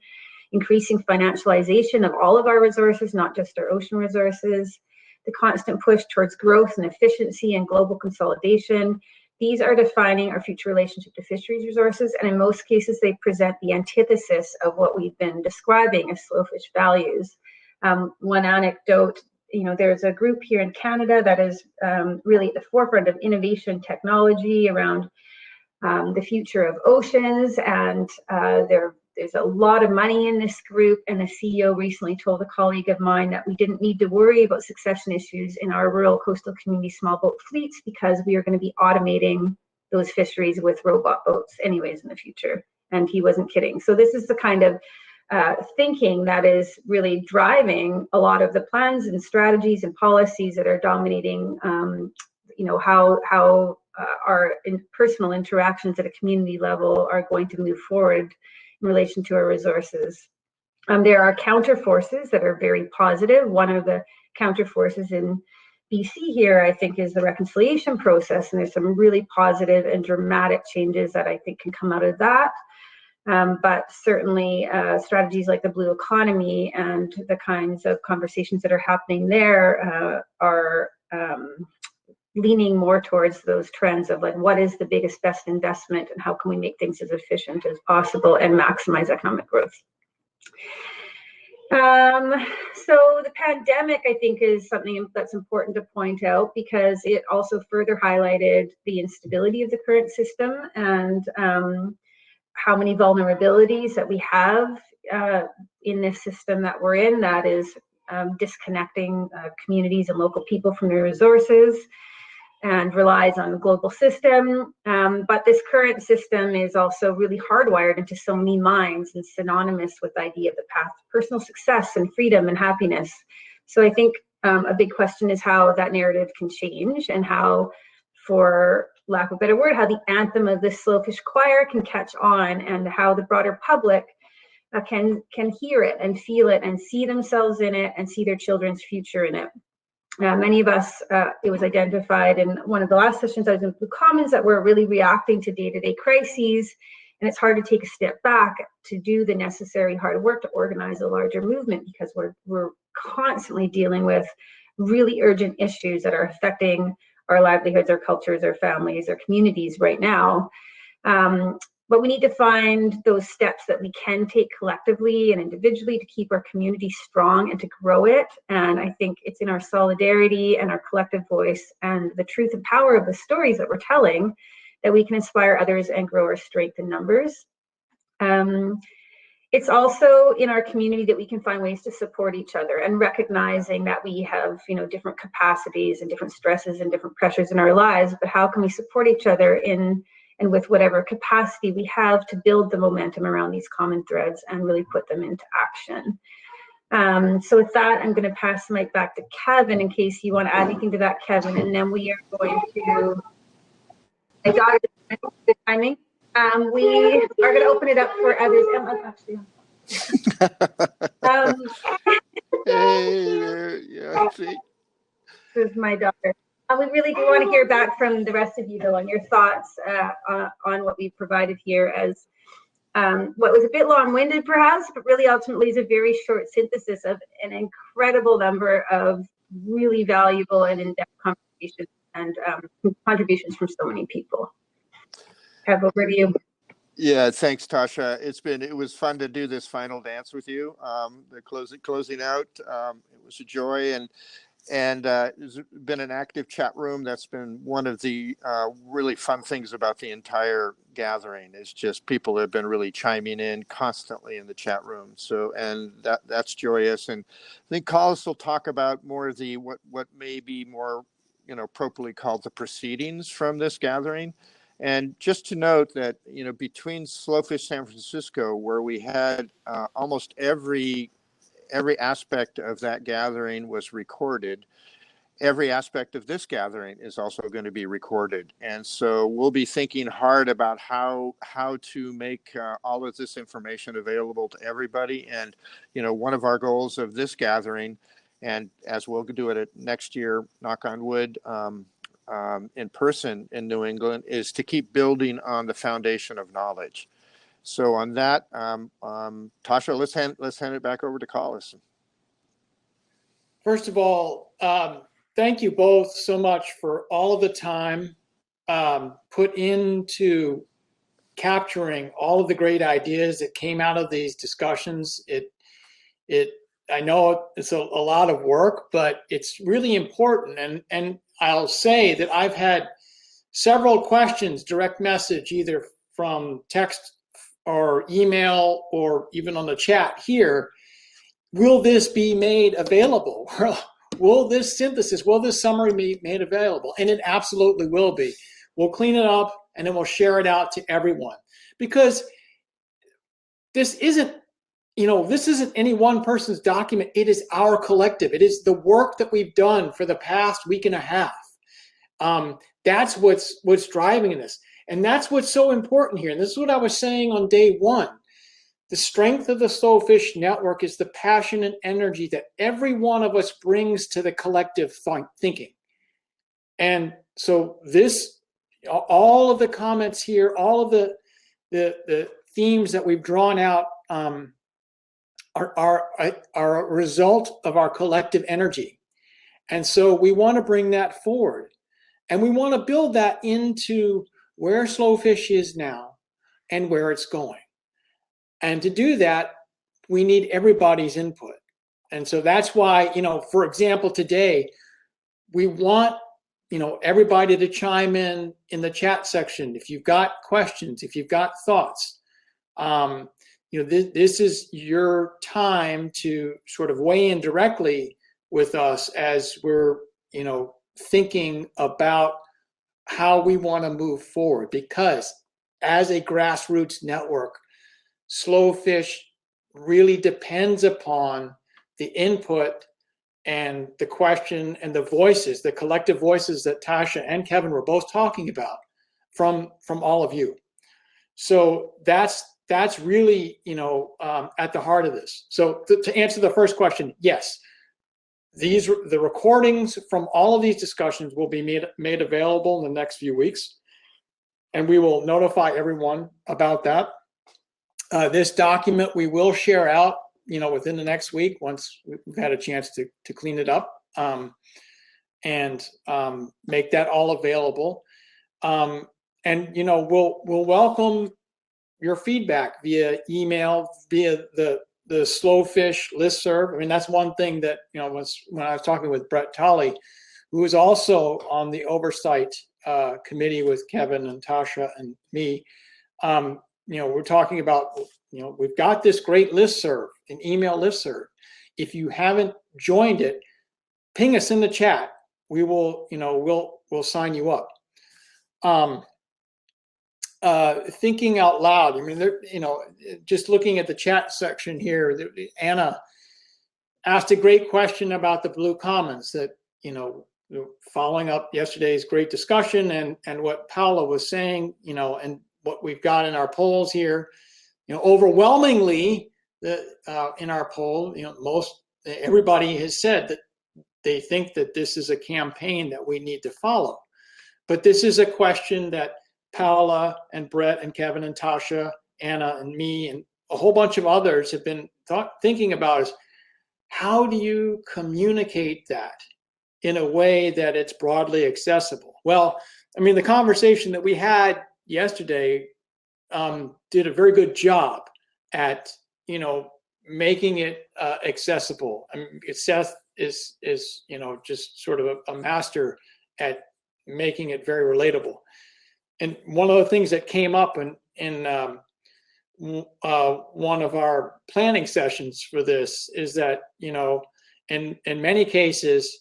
increasing financialization of all of our resources, not just our ocean resources, the constant push towards growth and efficiency and global consolidation. These are defining our future relationship to fisheries resources, and in most cases, they present the antithesis of what we've been describing as Flowfish values. One anecdote, there's a group here in Canada that is really at the forefront of innovation technology around the future of oceans, and there's a lot of money in this group, and the CEO recently told a colleague of mine that we didn't need to worry about succession issues in our rural coastal community small boat fleets because we are going to be automating those fisheries with robot boats anyways in the future, and he wasn't kidding. So this is the kind of thinking that is really driving a lot of the plans and strategies and policies that are dominating how our personal interactions at a community level are going to move forward in relation to our resources. There are counter forces that are very positive. One of the counter forces in BC here, I think, is the reconciliation process, and there's some really positive and dramatic changes that I think can come out of that. But certainly strategies like the blue economy and the kinds of conversations that are happening there are leaning more towards those trends of like, what is the biggest, best investment, and how can we make things as efficient as possible and maximize economic growth? So the pandemic, I think, is something that's important to point out because it also further highlighted the instability of the current system and how many vulnerabilities that we have in this system that we're in that is disconnecting communities and local people from their resources and relies on the global system. But this current system is also really hardwired into so many minds and synonymous with the idea of the path to personal success and freedom and happiness. So I think a big question is how that narrative can change and how, for lack of a better word, how the anthem of this Flowfish choir can catch on and how the broader public can hear it and feel it and see themselves in it and see their children's future in it. Many of us, it was identified in one of the last sessions I was in Blue Commons, that we're really reacting to day-to-day crises, and it's hard to take a step back to do the necessary hard work to organize a larger movement, because we're constantly dealing with really urgent issues that are affecting our livelihoods, our cultures, our families, our communities right now. But we need to find those steps that we can take collectively and individually to keep our community strong and to grow it. And I think it's in our solidarity and our collective voice and the truth and power of the stories that we're telling that we can inspire others and grow our strength in numbers. It's also in our community that we can find ways to support each other, and recognizing that we have, different capacities and different stresses and different pressures in our lives, but how can we support each other in and with whatever capacity we have to build the momentum around these common threads and really put them into action. So with that, I'm going to pass the mic back to Kevin in case you want to add anything to that, Kevin, and then we are going to, I got it, the timing. We are going to open it up for others. Hey there, yeah, see. This is my daughter. We really do want to hear back from the rest of you, though, on your thoughts on what we've provided here as what was a bit long-winded, perhaps, but really ultimately is a very short synthesis of an incredible number of really valuable and in-depth conversations and contributions from so many people. Kev, over to you. Yeah, thanks, Tasha. It was fun to do this final dance with you. The closing out, it was a joy, and it's been an active chat room. That's been one of the really fun things about the entire gathering, is just people have been really chiming in constantly in the chat room. So, and that's joyous. And I think Collis will talk about more of the what may be more, appropriately called the proceedings from this gathering. And just to note that, between Slowfish San Francisco, where we had almost every aspect of that gathering was recorded, every aspect of this gathering is also going to be recorded. And so we'll be thinking hard about how to make all of this information available to everybody. And, one of our goals of this gathering, and as we'll do it next year, knock on wood, in person in New England, is to keep building on the foundation of knowledge. So on that, Tasha, let's hand it back over to Collis. First of all, thank you both so much for all of the time put into capturing all of the great ideas that came out of these discussions. I know it's a lot of work, but it's really important. And I'll say that I've had several questions, direct message, either from text or email or even on the chat here. Will this be made available? Will this synthesis, will this summary be made available? And it absolutely will be. We'll clean it up and then we'll share it out to everyone. Because this isn't any one person's document. It is our collective. It is the work that we've done for the past week and a half. That's what's driving this. And that's what's so important here. And this is what I was saying on day one. The strength of the Slowfish Network is the passion and energy that every one of us brings to the collective thinking. And so all of the comments here, all of the themes that we've drawn out are a result of our collective energy. And so we want to bring that forward. And we want to build that into where Slowfish is now and where it's going. And to do that, we need everybody's input. And so that's why, for example, today, we want, everybody to chime in the chat section. If you've got questions, if you've got thoughts, this is your time to sort of weigh in directly with us as we're, thinking about how we want to move forward. Because as a grassroots network, Slowfish really depends upon the input and the question and the voices, the collective voices that Tasha and Kevin were both talking about from all of you. So that's really, at the heart of this. So to answer the first question, yes, the recordings from all of these discussions will be made available in the next few weeks, and we will notify everyone about that. This document we will share out, within the next week once we've had a chance to clean it up, and make that all available. And we'll welcome your feedback via email, via the Slowfish listserv. I mean, that's one thing that when I was talking with Brett Tolley, who is also on the Oversight committee with Kevin and Tasha and me. We're talking about we've got this great listserv, an email listserv. If you haven't joined it, ping us in the chat. We will, we'll sign you up. Thinking out loud. I mean, just looking at the chat section here, Anna asked a great question about the Blue Commons that, following up yesterday's great discussion and what Paula was saying, and what we've got in our polls here, overwhelmingly in our poll, everybody has said that they think that this is a campaign that we need to follow. But this is a question that Paula and Brett and Kevin and Tasha, Anna and me and a whole bunch of others have been thinking about is how do you communicate that in a way that it's broadly accessible? Well, I mean, the conversation that we had yesterday did a very good job at, making it accessible. I mean, Seth is just sort of a master at making it very relatable. And one of the things that came up in one of our planning sessions for this is that, in many cases,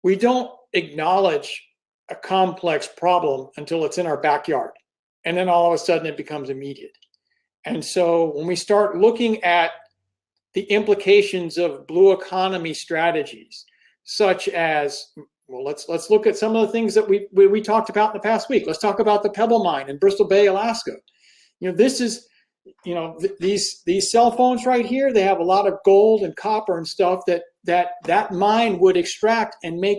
we don't acknowledge a complex problem until it's in our backyard. And then all of a sudden it becomes immediate. And so when we start looking at the implications of blue economy strategies, such as, well, let's look at some of the things that we talked about in the past week. Let's talk about the Pebble mine in Bristol Bay, Alaska. This is, these cell phones right here, they have a lot of gold and copper and stuff that mine would extract and make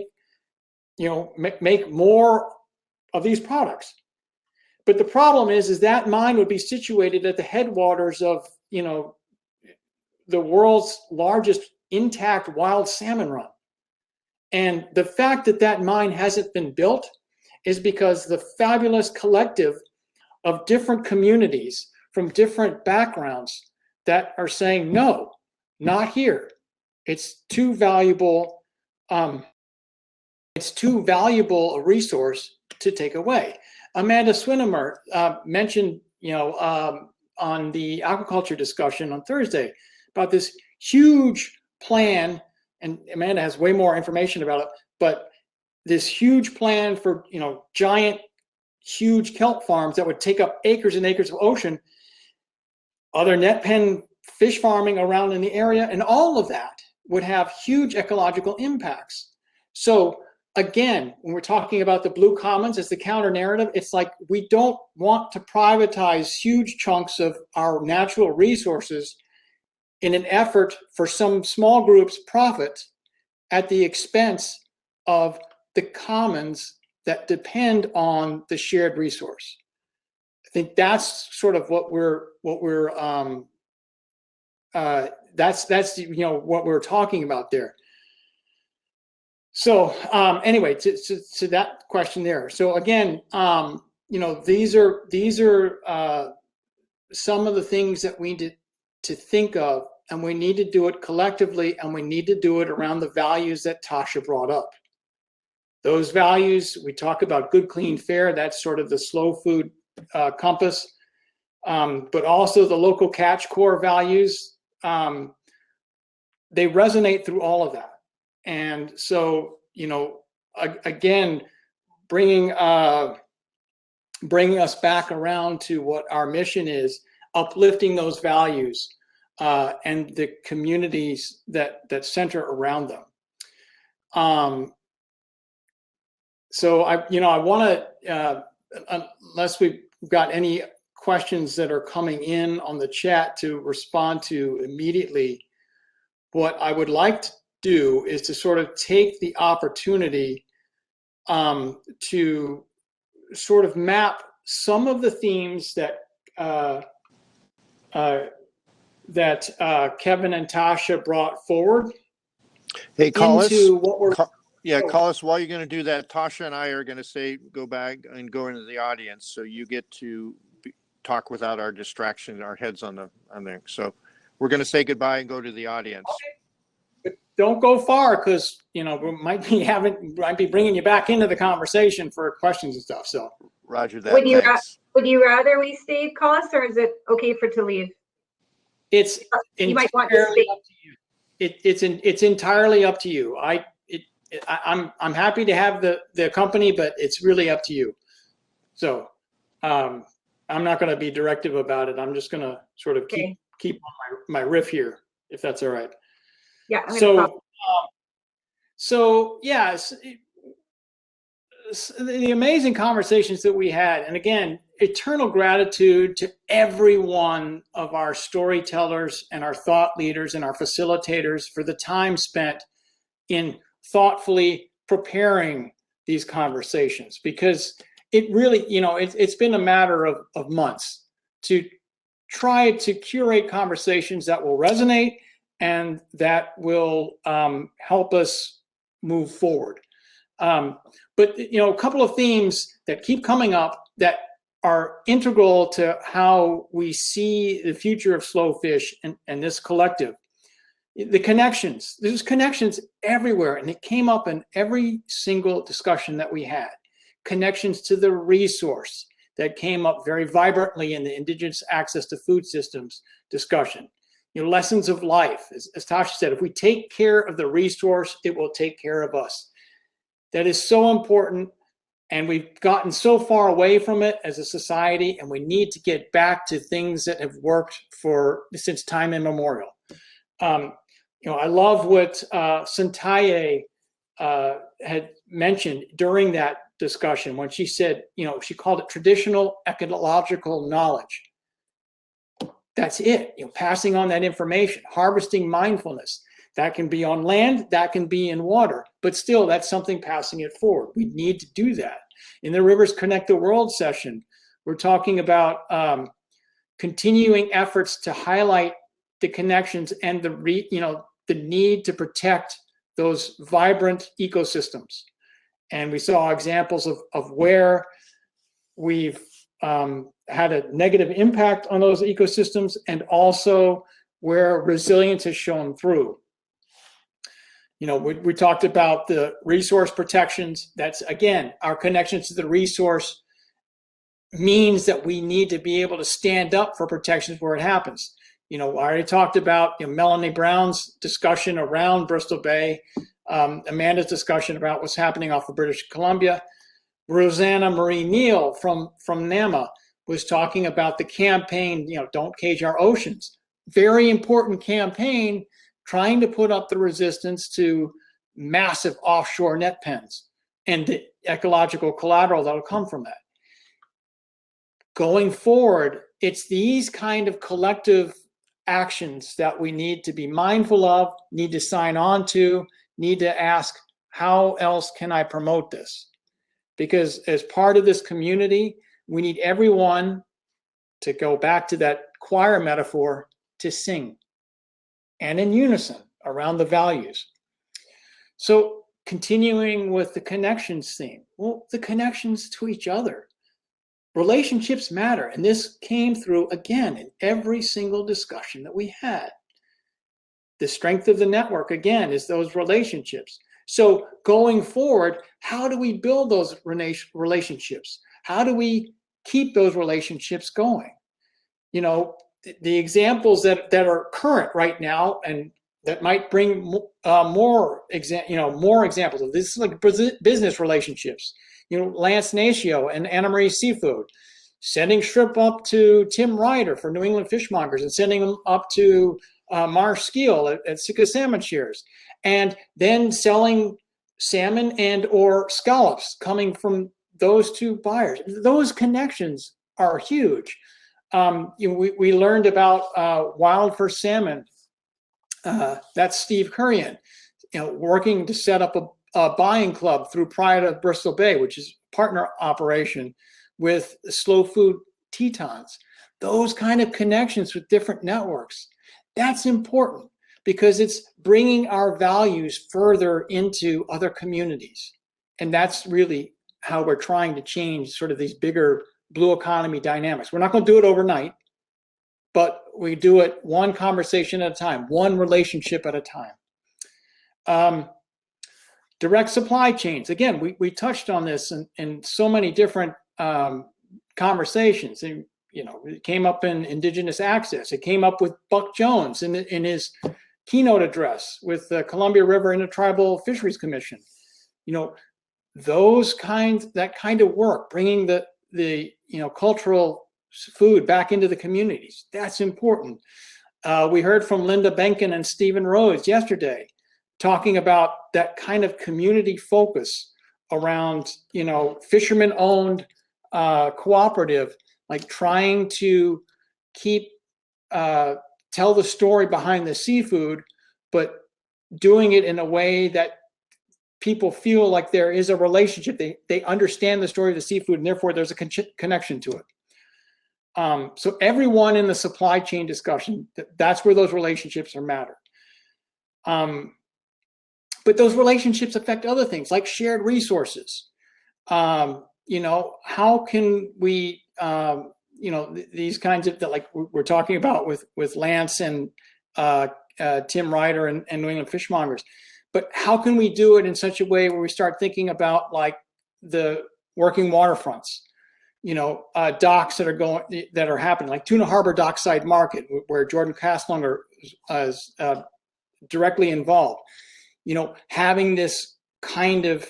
more of these products. But the problem is that mine would be situated at the headwaters of, the world's largest intact wild salmon run. And the fact that mine hasn't been built is because the fabulous collective of different communities from different backgrounds that are saying, no, not here. It's too valuable. It's too valuable a resource to take away. Amanda Swinimer mentioned, on the aquaculture discussion on Thursday about this huge plan, and Amanda has way more information about it, but this huge plan for, giant, huge kelp farms that would take up acres and acres of ocean, other net pen fish farming around in the area, and all of that would have huge ecological impacts. So again, when we're talking about the Blue Commons as the counter narrative, it's like we don't want to privatize huge chunks of our natural resources in an effort for some small group's profit at the expense of the commons that depend on the shared resource. I think that's sort of what what we're talking about there. So anyway, to that question there. So again, these are some of the things that we need to think of, and we need to do it collectively, and we need to do it around the values that Tasha brought up. Those values, we talk about good, clean, fair. That's sort of the slow food compass, but also the local catch core values. They resonate through all of that. And so, again, bringing us back around to what our mission is, uplifting those values and the communities that center around them. So I want to, unless we've got any questions that are coming in on the chat to respond to immediately, what I would like do is to sort of take the opportunity to sort of map some of the themes that Kevin and Tasha brought forward Hey, Collis. into what we're Collis, while you're going to do that, Tasha and I are going to go back and go into the audience, so you get to talk without our distraction, our heads on there. So we're going to say goodbye and go to the audience. Okay. But don't go far, because we might be bringing you back into the conversation for questions and stuff. So Roger that. Would you rather we stayed, Collis, or is it okay to leave? It's You might want to entirely stay. up to you. It's entirely up to you. I'm happy to have the company, but it's really up to you. So I'm not going to be directive about it. I'm just going to sort of keep on my riff here, if that's all right. Yeah. Yes, the amazing conversations that we had, and again, eternal gratitude to every one of our storytellers and our thought leaders and our facilitators for the time spent in thoughtfully preparing these conversations, because it really, it's been a matter of months to try to curate conversations that will resonate and that will help us move forward. But a couple of themes that keep coming up that are integral to how we see the future of slow fish and this collective. The connections. There's connections everywhere, and it came up in every single discussion that we had. Connections to the resource that came up very vibrantly in the Indigenous access to food systems discussion. Lessons of life. As Tasha said, if we take care of the resource, it will take care of us. That is so important, and we've gotten so far away from it as a society, and we need to get back to things that have worked since time immemorial. I love what Santaye had mentioned during that discussion when she said, she called it traditional ecological knowledge. That's it, passing on that information, harvesting mindfulness. That can be on land, that can be in water, but still that's something passing it forward. We need to do that. In the Rivers Connect the World session, we're talking about continuing efforts to highlight the connections and the need to protect those vibrant ecosystems. And we saw examples of where we've had a negative impact on those ecosystems, and also where resilience has shown through. We talked about the resource protections. That's, again, our connections to the resource means that we need to be able to stand up for protections where it happens. I already talked about Melanie Brown's discussion around Bristol Bay, Amanda's discussion about what's happening off of British Columbia. Rosanna Marie Neal from NAMA was talking about the campaign, Don't Cage Our Oceans. Very important campaign, trying to put up the resistance to massive offshore net pens and the ecological collateral that will come from that. Going forward, it's these kind of collective actions that we need to be mindful of, need to sign on to, need to ask, how else can I promote this? Because as part of this community, we need everyone, to go back to that choir metaphor, to sing, and in unison around the values. So continuing with the connections theme, well, the connections to each other. Relationships matter, and this came through again in every single discussion that we had. The strength of the network, again, is those relationships. So going forward, how do we build those relationships? How do we keep those relationships going? The examples that are current right now, and that might bring more examples of this, like business relationships. Lance Natio and Anna Marie Seafood, sending shrimp up to Tim Ryder for New England Fishmongers, and sending them up to Marsh Skeel at Sitka Salmon Shares, and then selling salmon and or scallops coming from those two buyers. Those connections are huge. We learned about Wild for Salmon. That's Steve Currian. working to set up a buying club through Pride of Bristol Bay, which is partner operation with Slow Food Tetons. Those kind of connections with different networks, that's important because it's bringing our values further into other communities. And that's really how we're trying to change sort of these bigger blue economy dynamics. We're not going to do it overnight, but we do it one conversation at a time, one relationship at a time. Direct supply chains. Again, we touched on this in so many different conversations. And, it came up in Indigenous Access. It came up with Buck Jones in his keynote address with the Columbia River Intertribal Fisheries Commission. That kind of work, bringing the cultural food back into the communities, that's important. We heard from Linda Benkin and Stephen Rhodes yesterday talking about that kind of community focus around, fisherman-owned cooperative, like trying to tell the story behind the seafood, but doing it in a way that people feel like there is a relationship. They understand the story of the seafood, and therefore there's a connection to it. So everyone in the supply chain discussion, that's where those relationships matter. But those relationships affect other things like shared resources. How can we, these kinds of, like we're talking about with Lance and Tim Ryder and New England Fishmongers, but how can we do it in such a way where we start thinking about like the working waterfronts, docks that are happening, like Tuna Harbor Dockside Market, where Jordan Castlunger is directly involved. Having this kind of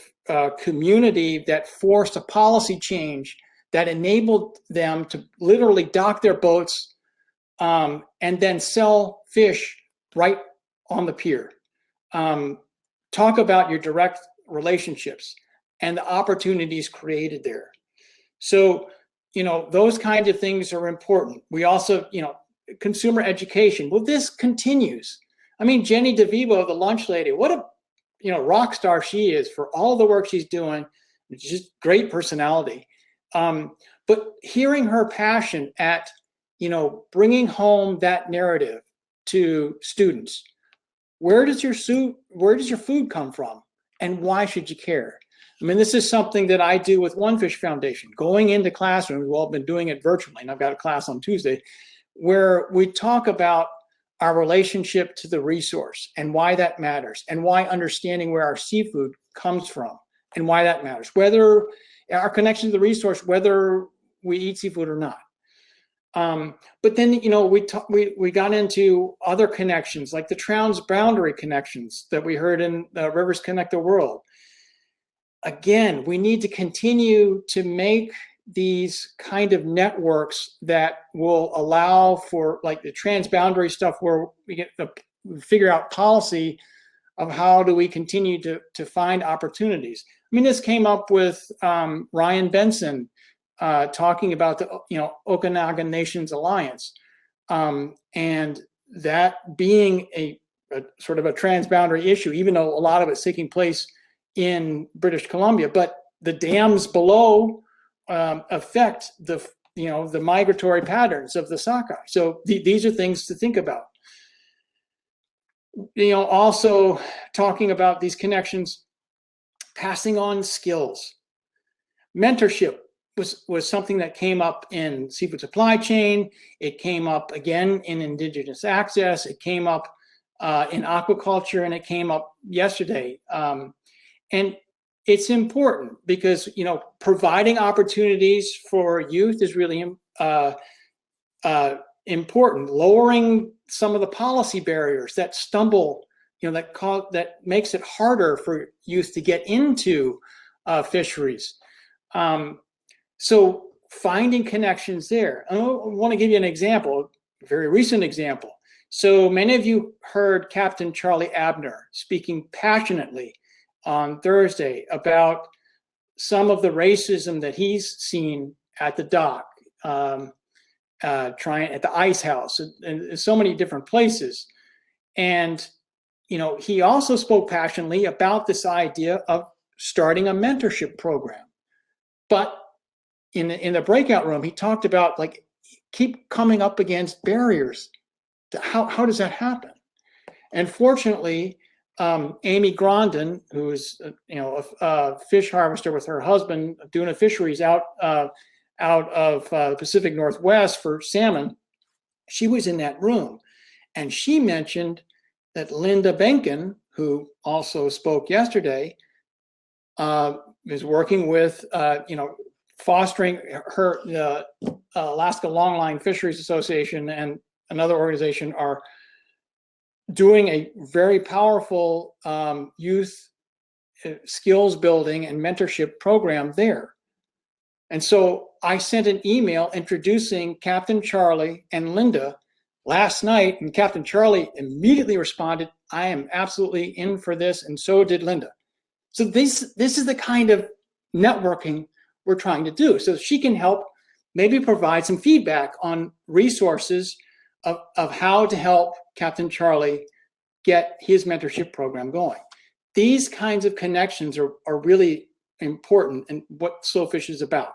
community that forced a policy change that enabled them to literally dock their boats and then sell fish right on the pier. Talk about your direct relationships and the opportunities created there. So, those kinds of things are important. We also, consumer education. Well, this continues. I mean, Jenny DeVivo, the lunch lady, what a, rock star she is for all the work she's doing. It's just great personality. But hearing her passion at, bringing home that narrative to students. Where does your food come from, and why should you care? I mean, this is something that I do with One Fish Foundation, going into classrooms. Well, I've been doing it virtually, and I've got a class on Tuesday, where we talk about our relationship to the resource and why that matters, and why understanding where our seafood comes from and why that matters, whether our connection to the resource, whether we eat seafood or not. But then, we got into other connections, like the transboundary connections that we heard in Rivers Connect the World. Again, we need to continue to make these kind of networks that will allow for like the transboundary stuff, where we get to figure out policy of how do we continue to find opportunities. I mean, this came up with Ryan Benson talking about the Okanagan Nations Alliance, and that being a sort of a transboundary issue, even though a lot of it's taking place in British Columbia, but the dams below affect the migratory patterns of the sockeye. So these are things to think about. Also talking about these connections, passing on skills. Mentorship was something that came up in seafood supply chain. It came up again in Indigenous Access. It came up in aquaculture, and it came up yesterday. And it's important because, providing opportunities for youth is really important. Lowering some of the policy barriers that stumble, that makes it harder for youth to get into fisheries. So finding connections there. I want to give you an example, a very recent example. So many of you heard Captain Charlie Abner speaking passionately on Thursday about some of the racism that he's seen at the dock, trying at the ice house, and so many different places. And he also spoke passionately about this idea of starting a mentorship program. But in the breakout room, he talked about like keep coming up against barriers. How does that happen? And fortunately, Amy Grondin, who's a fish harvester with her husband, doing fisheries out of the Pacific Northwest for salmon, she was in that room, and she mentioned that Linda Benken, who also spoke yesterday, is working with fostering the Alaska Longline Fisheries Association and another organization are doing a very powerful youth skills building and mentorship program there. And so I sent an email introducing Captain Charlie and Linda last night, and Captain Charlie immediately responded, I am absolutely in for this, and so did Linda. So this is the kind of networking we're trying to do. So she can help maybe provide some feedback on resources of how to help Captain Charlie get his mentorship program going. These kinds of connections are really important in what Slowfish is about.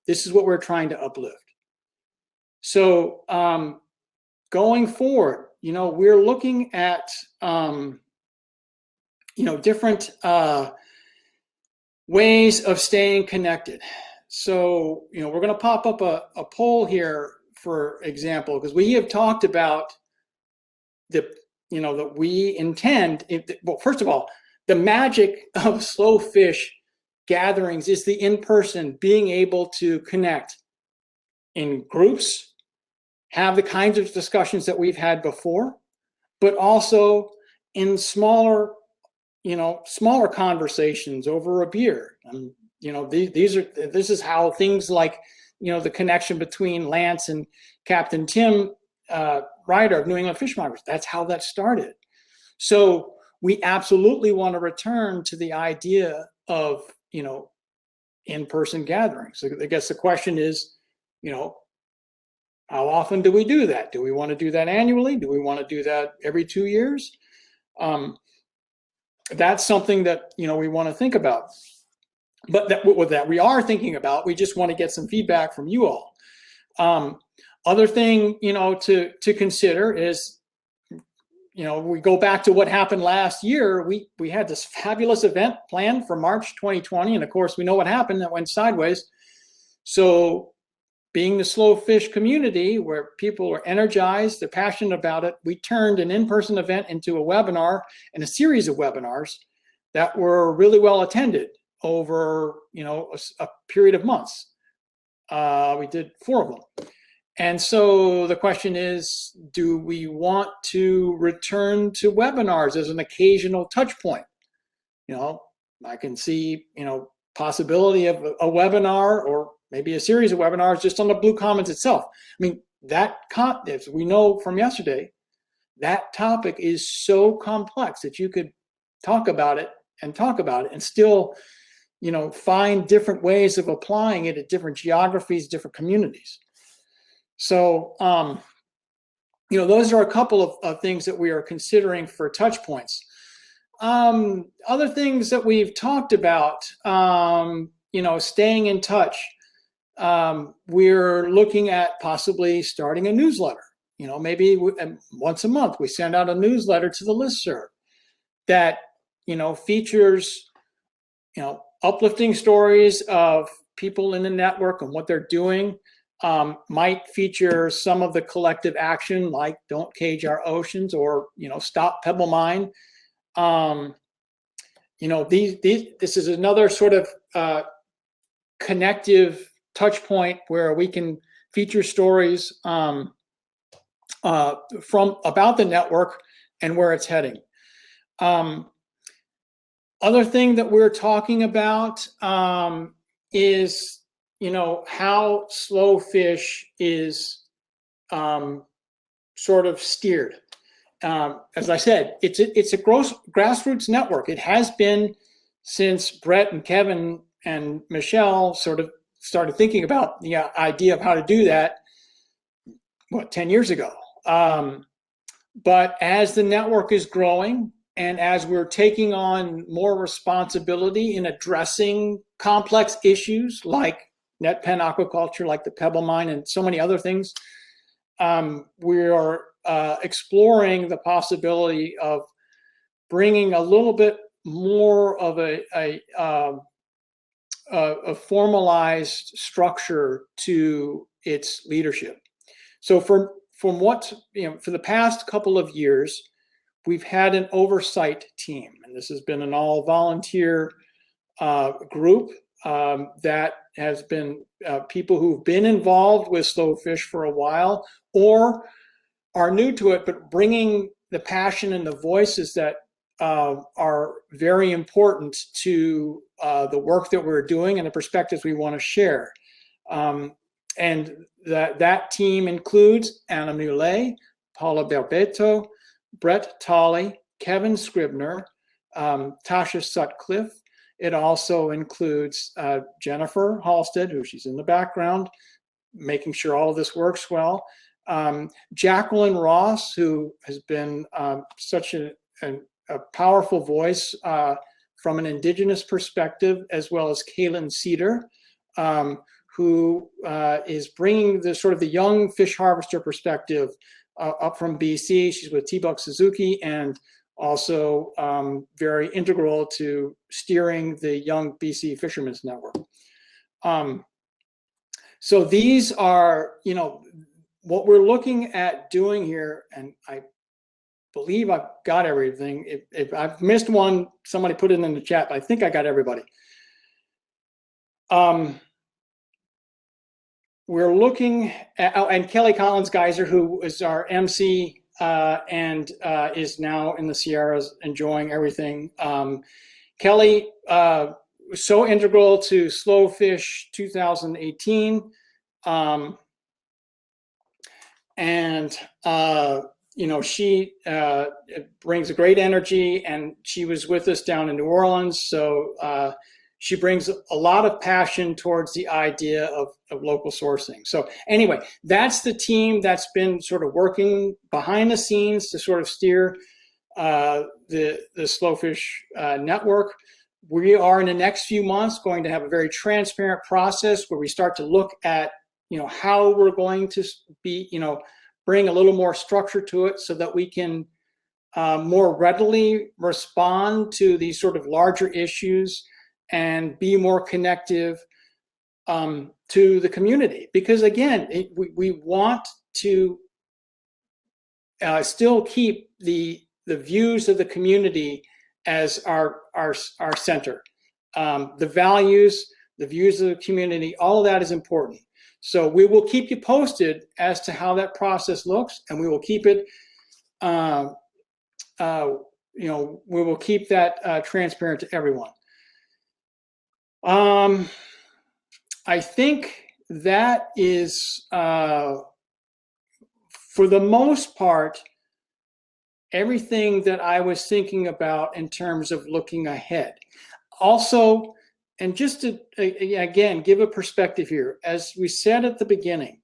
This is what we're trying to uplift. So going forward, we're looking at different ways of staying connected. So we're going to pop up a poll here, for example, because we have talked about that we intend. Well, first of all, the magic of Slowfish gatherings is the in-person, being able to connect in groups, have the kinds of discussions that we've had before, but also in smaller conversations over a beer. This is how things like, the connection between Lance and Captain Tim Ryder of New England Fishmongers, that's how that started. So we absolutely want to return to the idea of, in-person gatherings. So I guess the question is, how often do we do that? Do we want to do that annually? Do we want to do that every 2 years? That's something that, we want to think about. But that we are thinking about, we just want to get some feedback from you all. Other thing, to consider is, we go back to what happened last year. We had this fabulous event planned for March 2020, and of course we know what happened. That went sideways. So being the Slowfish community where people are energized, they're passionate about it, we turned an in-person event into a webinar and a series of webinars that were really well attended over a period of months. We did 4 of them. And so the question is, do we want to return to webinars as an occasional touch point? I can see, possibility of a webinar or maybe a series of webinars just on the Blue Commons itself. I mean, as we know from yesterday, that topic is so complex that you could talk about it and still, find different ways of applying it at different geographies, different communities. So, those are a couple of things that we are considering for touch points. Other things that we've talked about, staying in touch. We're looking at possibly starting a newsletter. Maybe once a month we send out a newsletter to the listserv that, features, uplifting stories of people in the network and what they're doing. Might feature some of the collective action, like Don't Cage Our Oceans or, Stop Pebble Mine. This is another sort of connective touch point where we can feature stories from about the network and where it's heading. Other thing that we're talking about is how Slowfish is sort of steered. As I said, it's a grassroots network. It has been since Brett and Kevin and Michelle sort of started thinking about the idea of how to do that, 10 years ago. But as the network is growing, And as we're taking on more responsibility in addressing complex issues like net pen aquaculture, like the Pebble mine, and so many other things, we are exploring the possibility of bringing a little bit more of a formalized structure to its leadership. So for the past couple of years, we've had an oversight team, and this has been an all-volunteer group that has been people who've been involved with Slowfish for a while or are new to it, but bringing the passion and the voices that are very important to the work that we're doing and the perspectives we want to share. And that team includes Anna Muley, Paula Barbeto, Brett Tolley, Kevin Scribner, Tasha Sutcliffe. It also includes Jennifer Halstead, who she's in the background, making sure all of this works well. Jacqueline Ross, who has been such a powerful voice from an Indigenous perspective, as well as Kaylin Cedar, who is bringing the sort of the young fish harvester perspective up from BC. She's with T-Buck Suzuki and also very integral to steering the Young BC Fishermen's Network. So these are, what we're looking at doing here, and I believe I've got everything. If I've missed one, somebody put it in the chat, but I think I got everybody. We're looking at, and Kelly Collins-Geyser, who is our MC and is now in the Sierras enjoying everything. Kelly was so integral to Slowfish 2018. She brings a great energy, and she was with us down in New Orleans. So she brings a lot of passion towards the idea of local sourcing. So anyway, that's the team that's been sort of working behind the scenes to sort of steer the Slowfish network. We are in the next few months going to have a very transparent process where we start to look at, how we're going to be, bring a little more structure to it so that we can more readily respond to these sort of larger issues and be more connective to the community. Because again, we want to still keep the views of the community as our center. The values, the views of the community, all of that is important. So we will keep you posted as to how that process looks, and we will keep it, we will keep that transparent to everyone. I think that is, for the most part, everything that I was thinking about in terms of looking ahead. Also, and just to, again, give a perspective here, as we said at the beginning,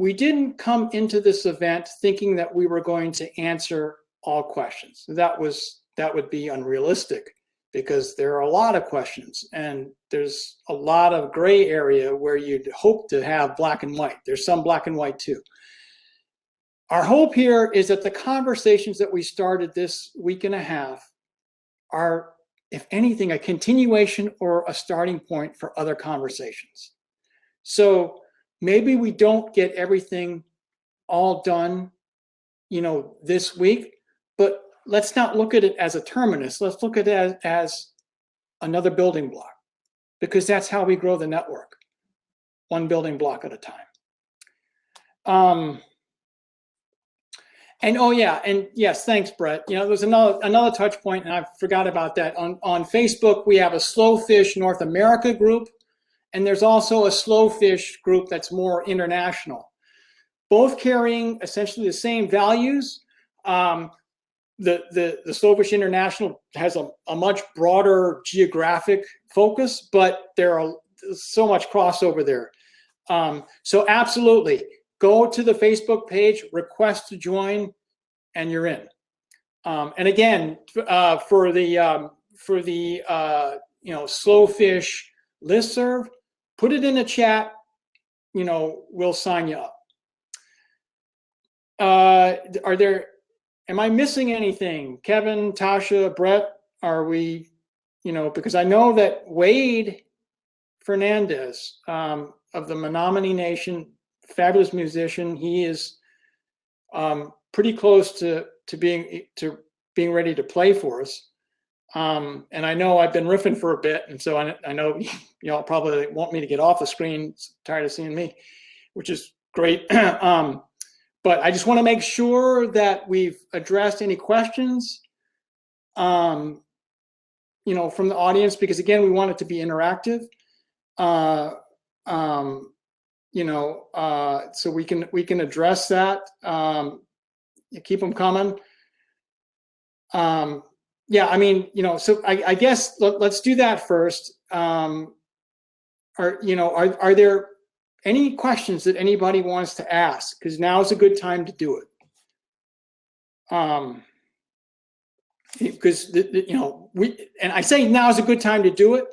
we didn't come into this event thinking that we were going to answer all questions. That would be unrealistic, because there are a lot of questions and there's a lot of gray area where you'd hope to have black and white. There's some black and white too. Our hope here is that the conversations that we started this week and a half are, if anything, a continuation or a starting point for other conversations. So maybe we don't get everything all done, this week, but let's not look at it as a terminus. Let's look at it as another building block, because that's how we grow the network, one building block at a time. And oh yeah, and yes, thanks, Brett. There's another touch point, and I forgot about that. On Facebook, we have a Slowfish North America group, and there's also a Slowfish group that's more international, both carrying essentially the same values. The Slowfish International has a much broader geographic focus, but there are so much crossover there. So absolutely, go to the Facebook page, request to join, and you're in. And again, for the slow fish listserv, put it in the chat. We'll sign you up. Am I missing anything? Kevin, Tasha, Brett, are we, because I know that Wade Fernandez of the Menominee Nation, fabulous musician, he is pretty close to being ready to play for us. And I know I've been riffing for a bit, and so I know y'all probably want me to get off the screen, tired of seeing me, which is great. But I just want to make sure that we've addressed any questions, from the audience, because again, we want it to be interactive. So we can address that. Keep them coming. Yeah, so I guess let's do that first. Are there any questions that anybody wants to ask? Because now is a good time to do it. Because and I say now is a good time to do it,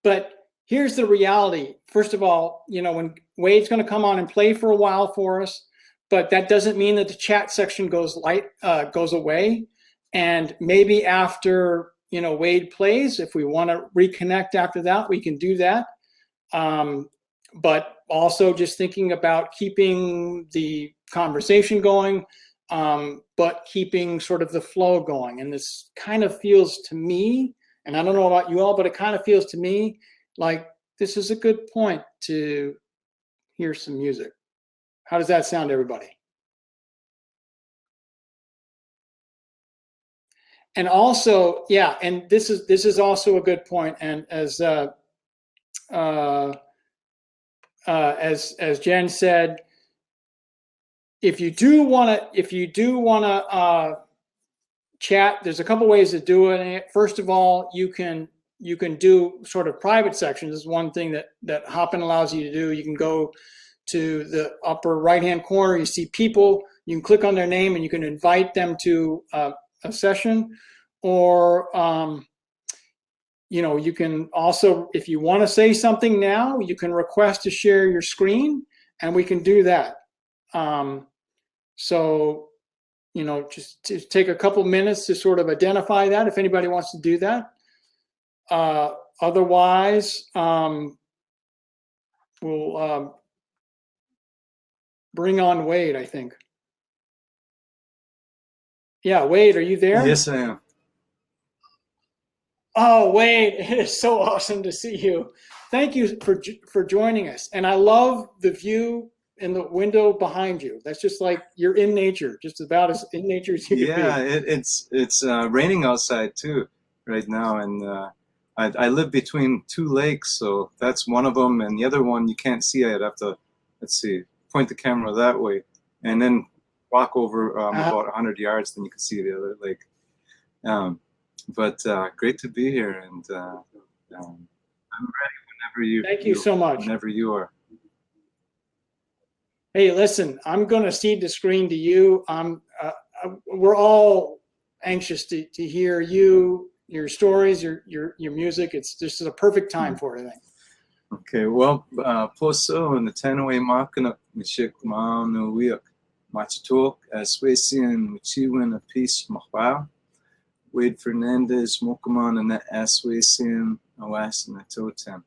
but here's the reality. First of all, when Wade's going to come on and play for a while for us, but that doesn't mean that the chat section goes away. And maybe after Wade plays, if we want to reconnect after that, we can do that. But also just thinking about keeping the conversation going, but keeping sort of the flow going. And this kind of feels to me, and I don't know about you all, but it kind of feels to me like this is a good point to hear some music. How does that sound, everybody? And also, yeah, and this is also a good point. And as Jen said, if you do want to chat, there's a couple ways to do it. First of all, you can do sort of private sections. This is one thing that Hopin allows you to do. You can go to the upper right-hand corner. You see people. You can click on their name and you can invite them to a session. Or you can also, if you want to say something now, you can request to share your screen, and we can do that. So just to take a couple minutes to sort of identify that, if anybody wants to do that. Otherwise, we'll bring on Wade, I think. Yeah, Wade, are you there? Yes, I am. Oh, Wade, it is so awesome to see you. Thank you for joining us. And I love the view in the window behind you. That's just like you're in nature, just about as in nature as you can be. Yeah, it's raining outside too right now, and I live between two lakes, so that's one of them, and the other one you can't see. I'd have to, let's see, point the camera that way, and then walk over about 100 yards, then you can see the other lake. But great to be here, and I'm ready whenever you. Thank you so much. Whenever you are. Hey, listen, I'm going to cede the screen to you. We're all anxious to hear your stories, your music. It's just a perfect time for it, I think. Okay, well, poso na tanaway makana mishik maano wiak machitok aswesian michiwin a piece mahwa. Wade Fernandez mokaman and aswesian awas na totem.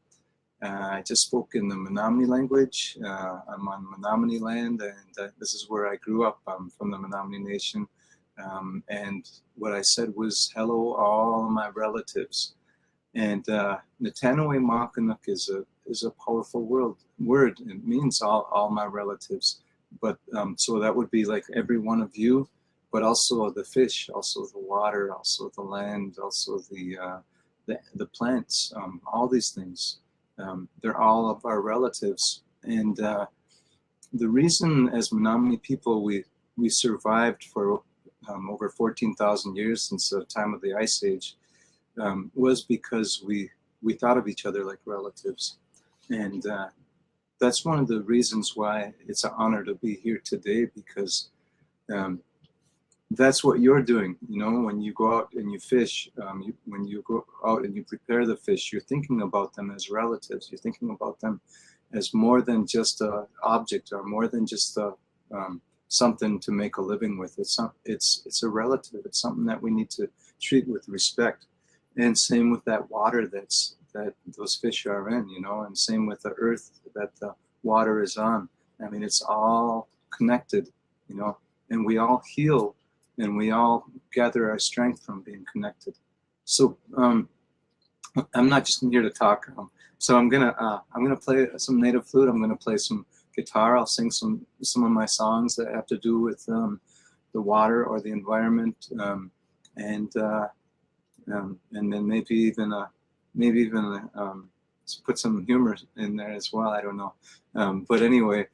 I just spoke in the Menominee language. I'm on Menominee land, and this is where I grew up. I'm from the Menominee Nation. And what I said was, hello, all my relatives. And Natanaway Makanuk is a powerful word. It means all my relatives. But so that would be like every one of you, but also the fish, also the water, also the land, also the plants, all these things. They're all of our relatives. And the reason as Menominee people we survived for over 14,000 years since the time of the Ice Age was because we thought of each other like relatives. And that's one of the reasons why it's an honor to be here today, because that's what you're doing. You know, when you go out and you fish, when you go out and you prepare the fish, you're thinking about them as relatives. You're thinking about them as more than just an object or more than just something to make a living with. It's a relative. It's something that we need to treat with respect. And same with that water that those fish are in, you know, and same with the earth that the water is on. I mean, it's all connected, you know, and we all heal and we all gather our strength from being connected. So I'm not just here to talk. So I'm gonna play some native flute. I'm gonna play some guitar. I'll sing some of my songs that have to do with the water or the environment, and then maybe even put some humor in there as well. I don't know, but anyway,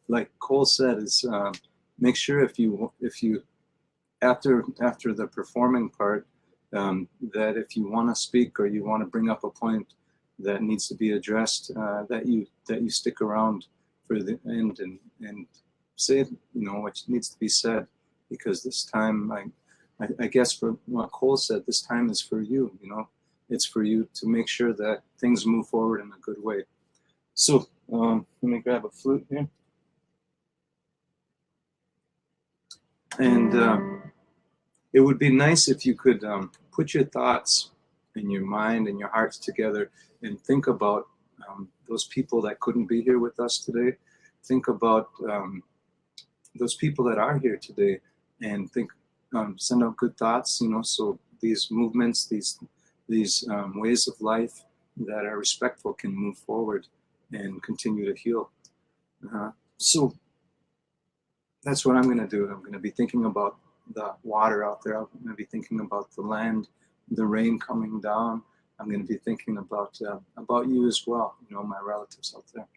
like Cole said, is make sure if you after the performing part, that if you want to speak or you want to bring up a point that needs to be addressed, that you stick around for the end and say, you know, what needs to be said, because this time, I guess for what Cole said, this time is for you. You know, it's for you to make sure that things move forward in a good way. So let me grab a flute here. And it would be nice if you could put your thoughts and your mind and your hearts together and think about those people that couldn't be here with us today. Think about those people that are here today, and send out good thoughts, you know, so these movements, these ways of life that are respectful can move forward and continue to heal. So that's what I'm going to do. I'm going to be thinking about the water out there. I'm going to be thinking about the land, the rain coming down. I'm going to be thinking about you as well, you know, my relatives out there.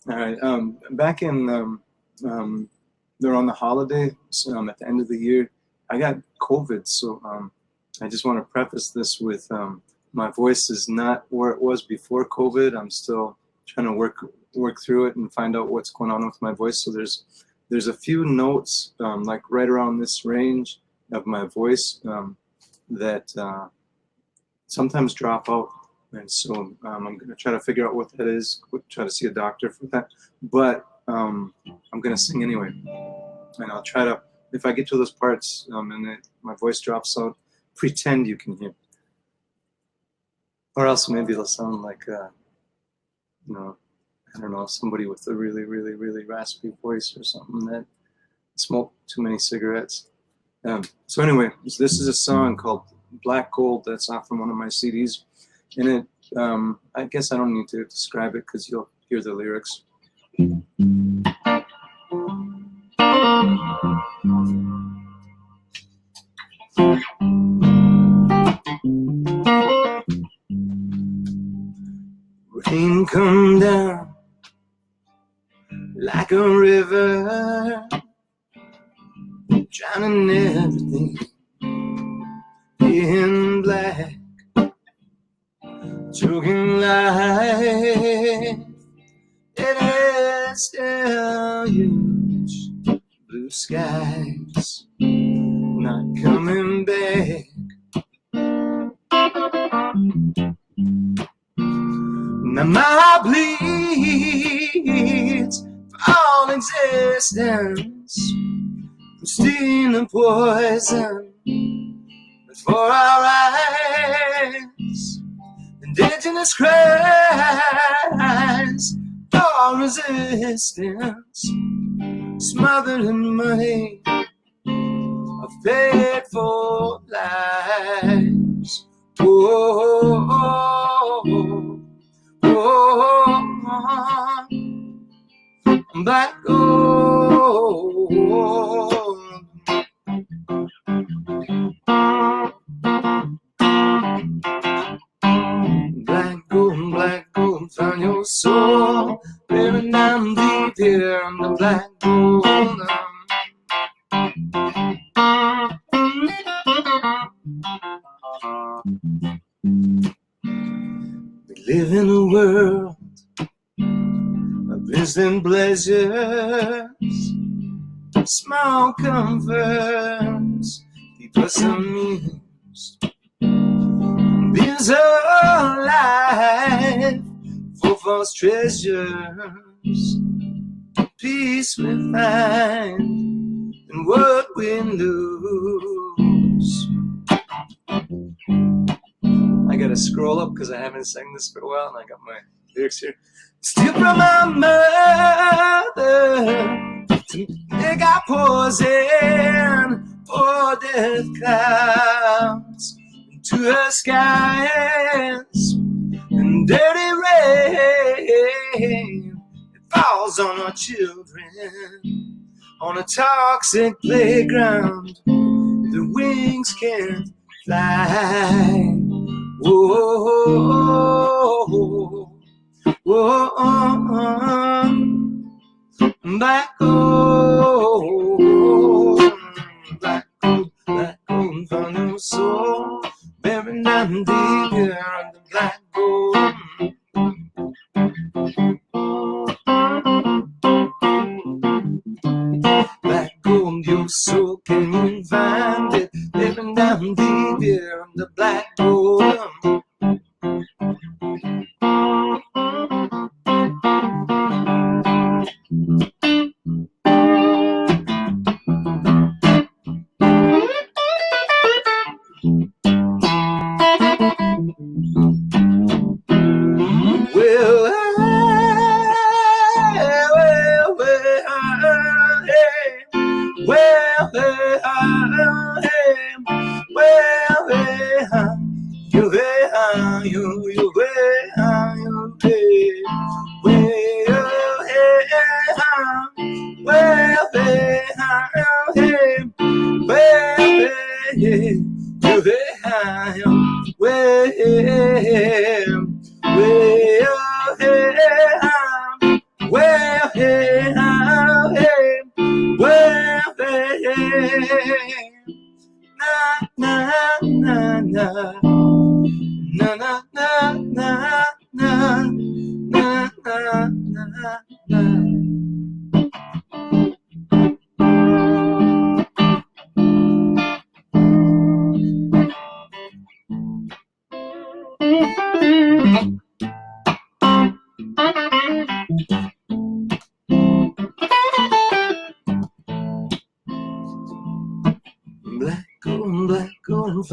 All right. Back in around the holidays, at the end of the year, I got COVID. So I just want to preface this with my voice is not where it was before COVID. I'm still trying to work through it and find out what's going on with my voice. So there's a few notes like right around this range of my voice that sometimes drop out. And so I'm going to try to figure out what that is, try to see a doctor for that. But I'm going to sing anyway. And I'll try to, if I get to those parts and my voice drops out, pretend you can hear. Or else maybe it'll sound like, I don't know, somebody with a really, really, really raspy voice or something that smoked too many cigarettes. So anyway, this is a song called Black Gold that's off from one of my CDs. And it, I guess I don't need to describe it because you'll hear the lyrics. Rain come down like a river, drowning everything in black, choking life. It is still huge, blue skies not coming back. Now my heart bleeds for all existence, from steam and poison before our eyes. Indigenous cries for resistance, smothered in money of fateful lives. Oh, oh, oh, oh, black gold. Black gold, find your soul, buried down deep here in the black gold. We live in a world of instant pleasures, small comforts, keep us amused. Bills of life for false treasures, peace we find in what we lose. I gotta scroll up because I haven't sang this for a while and I got my lyrics here. Steal from my mother to make our poison for death clouds to her skies, and dirty rain it falls on our children on a toxic playground. Their wings can't fly. Whoa, whoa, whoa, black gold, black gold, black gold, found your soul. Buried down deep here under black gold. Black gold, your soul, can you find it? Buried down deep here under black gold.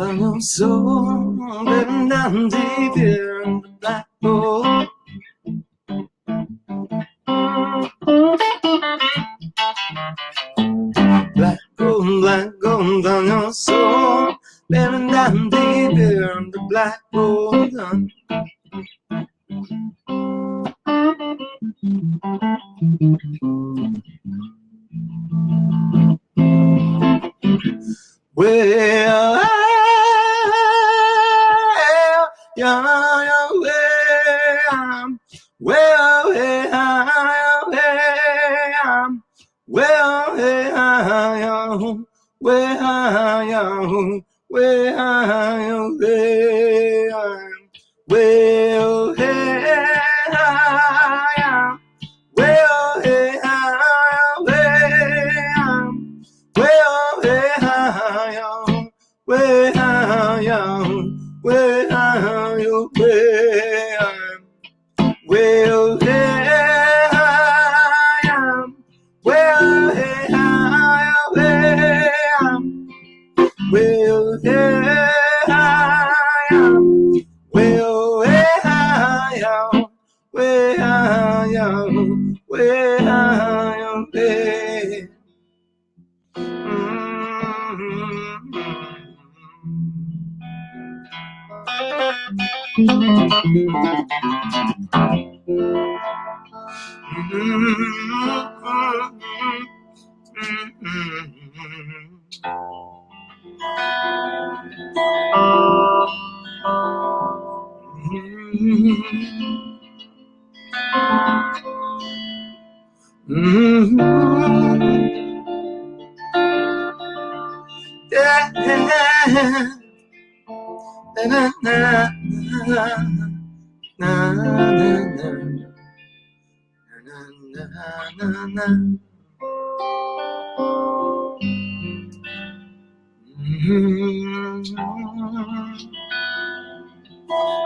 다녀서 베란다 뒤편 black hole black hole 다녀서 베란다 뒤편 black hole Well,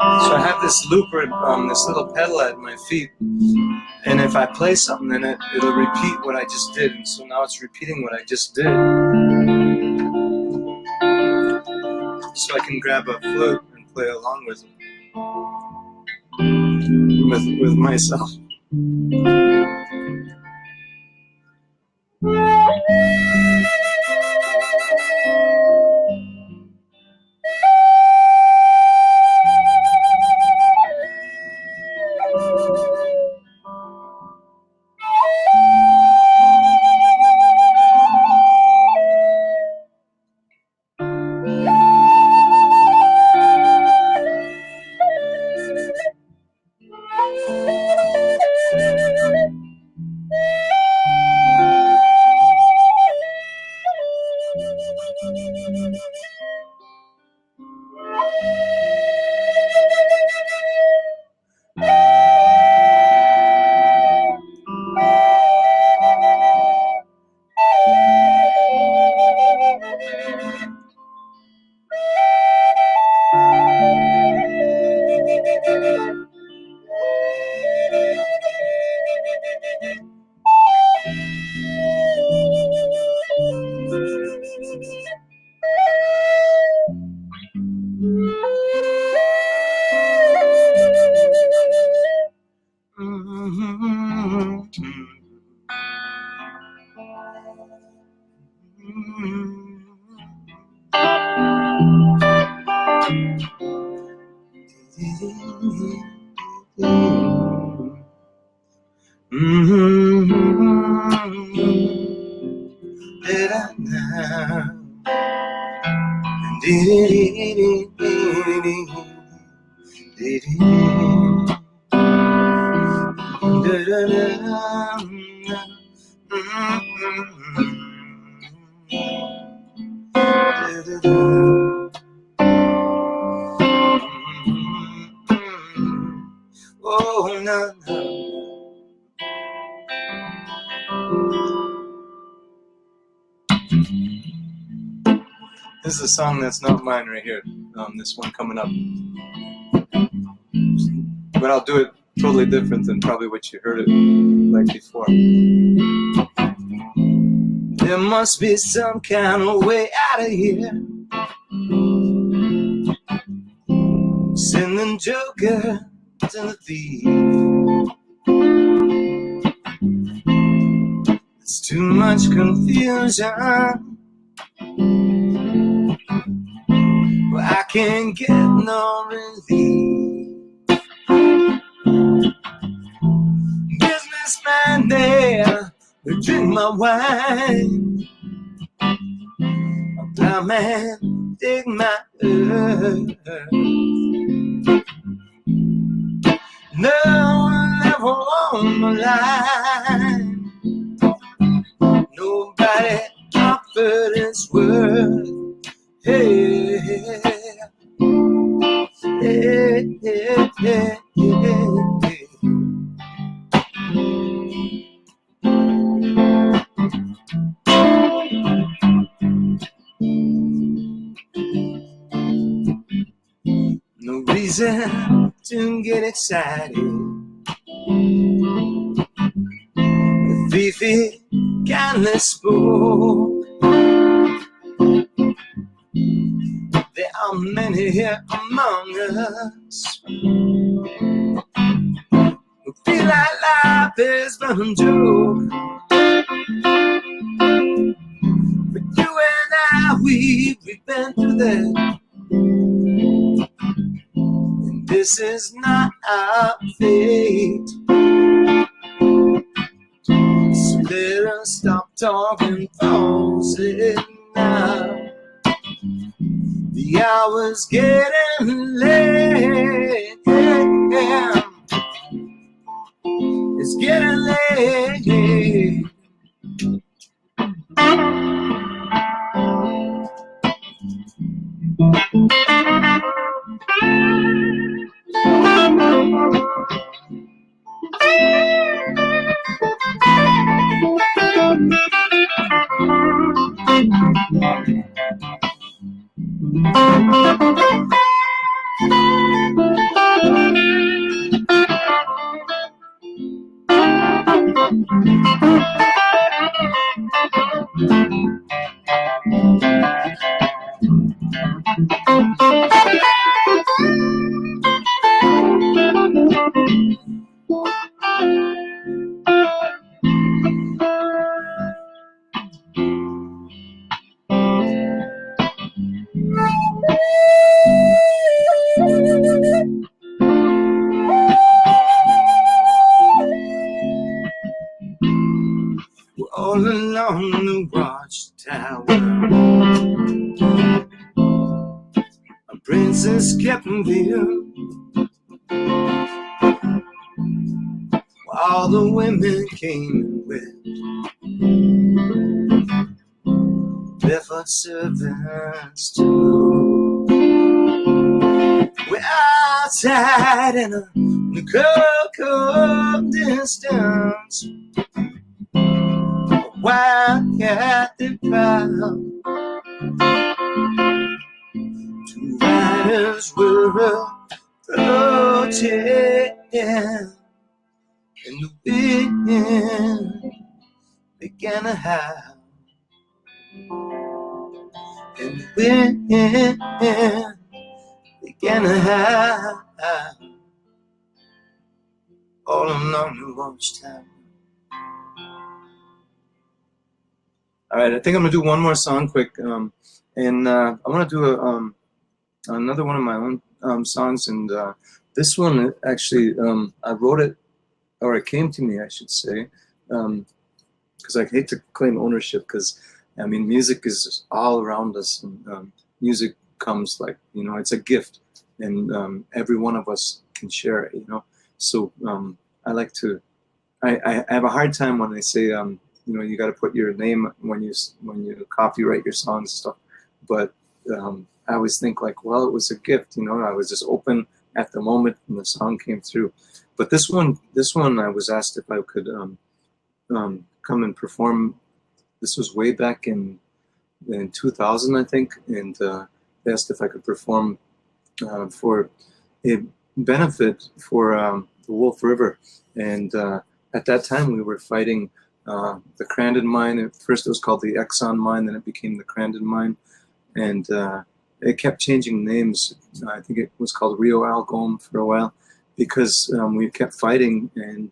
So I have this looper, this little pedal at my feet, and if I play something in it, it'll repeat what I just did. And so now it's repeating what I just did. So I can grab a flute and play along with myself. Oh, no, no. This is a song that's not mine right here. This one coming up. But I'll do it totally different than probably what you heard it like before. There must be some kind of way out of here. sending joker to the thief. It's too much confusion. Well, I can't get no relief. Businessman there, who drink my wine. A blind man, dig my earth. No one ever on the line. Nobody offered its worth. Hey, hey, hey, hey, hey, hey. No reason to get excited. The thief kindly spoke. There are many here among us who feel like life is but a joke. But you and I, we've been through that. And this is not our fate. So let us stop talking false now. The hour's getting late. It's getting late. We're all along the watchtower. A princess kept in view. All the women came with barefoot servants too. We're outside in the cold distance. A wildcat that proud. Two riders were approaching, and the wind began to howl. And the wind began to howl all along the watchtower. All right, I think I'm gonna do one more song quick, and I want to do another one of my own songs, and this one actually I wrote it, or it came to me, I should say, because I hate to claim ownership, because I mean music is all around us, and music comes like, you know, it's a gift, and every one of us can share it, you know. So I like to, I have a hard time when they say, you know, you got to put your name when you copyright your songs and stuff. But I always think like, well, it was a gift, you know. I was just open at the moment when the song came through. But this one, I was asked if I could come and perform. This was way back in 2000, I think, and they asked if I could perform for a benefit for the Wolf River. And at that time, we were fighting the Crandon mine. At first, it was called the Exxon mine, then it became the Crandon mine, and it kept changing names. I think it was called Rio Algom for a while, because we kept fighting, and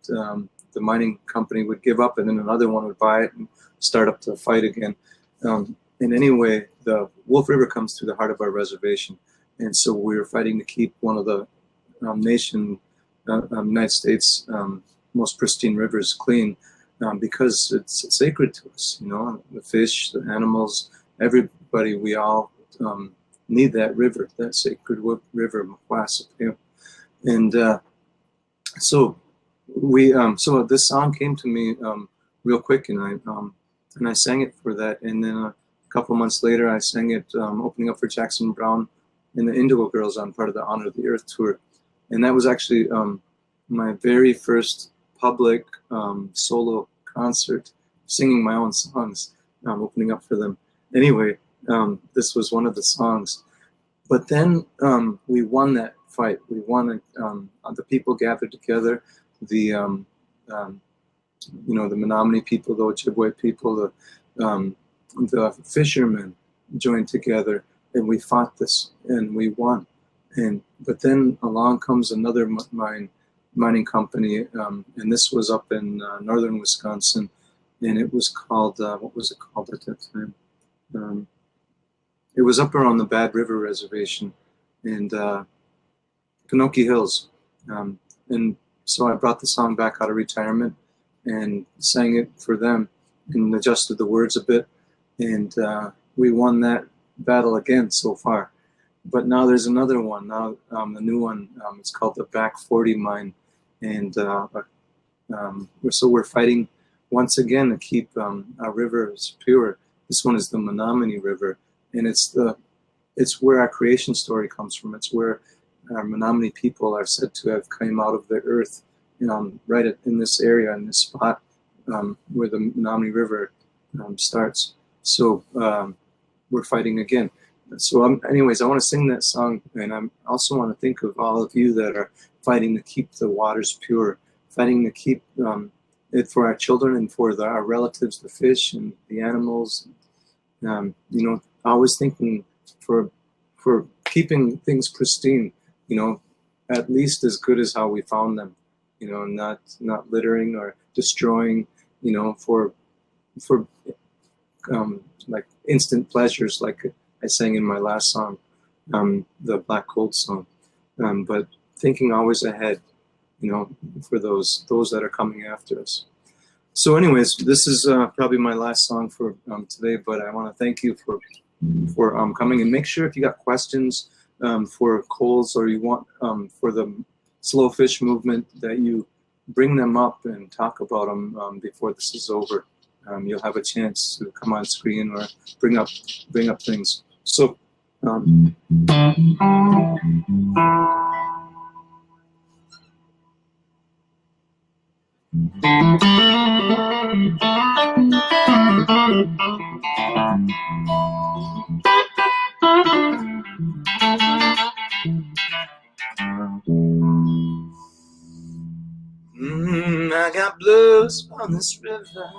the mining company would give up, and then another one would buy it and start up the fight again. And anyway, the Wolf River comes through the heart of our reservation, and so we were fighting to keep one of the United States most pristine rivers clean, because it's sacred to us. You know, the fish, the animals, everybody, we all need that river, that sacred river, and so so this song came to me real quick, and I sang it for that, and then a couple months later I sang it opening up for Jackson Browne and the Indigo Girls on part of the Honor of the Earth tour, and that was actually my very first public solo concert, singing my own songs, opening up for them. Anyway, this was one of the songs, but then we won that fight. We won it. The people gathered together, the the Menominee people, the Ojibwe people, the fishermen joined together, and we fought this, and we won. But then along comes another mining company, and this was up in northern Wisconsin, and it was called what was it called at that time? It was up around the Bad River Reservation, and Pinocchio Hills, and so I brought the song back out of retirement and sang it for them and adjusted the words a bit, and we won that battle again so far. But now there's another one. Now the new one, it's called the Back 40 Mine, and so we're fighting once again to keep our rivers pure. This one is the Menominee River, and it's where our creation story comes from. It's where our Menominee people are said to have come out of the earth, right in this area, in this spot where the Menominee River starts. So we're fighting again. So anyways, I want to sing that song, and I also want to think of all of you that are fighting to keep the waters pure, fighting to keep it for our children and for our relatives, the fish and the animals. Always thinking for keeping things pristine, at least as good as how we found them, not littering or destroying, for like instant pleasures, like I sang in my last song, the Black Gold song, but thinking always ahead, for those that are coming after us. So anyways, this is probably my last song for today, but I want to thank you for coming, and make sure if you got questions for Coles, or you want for the slow fish movement, that you bring them up and talk about them before this is over. You'll have a chance to come on screen or bring up things. So I got blues on this river.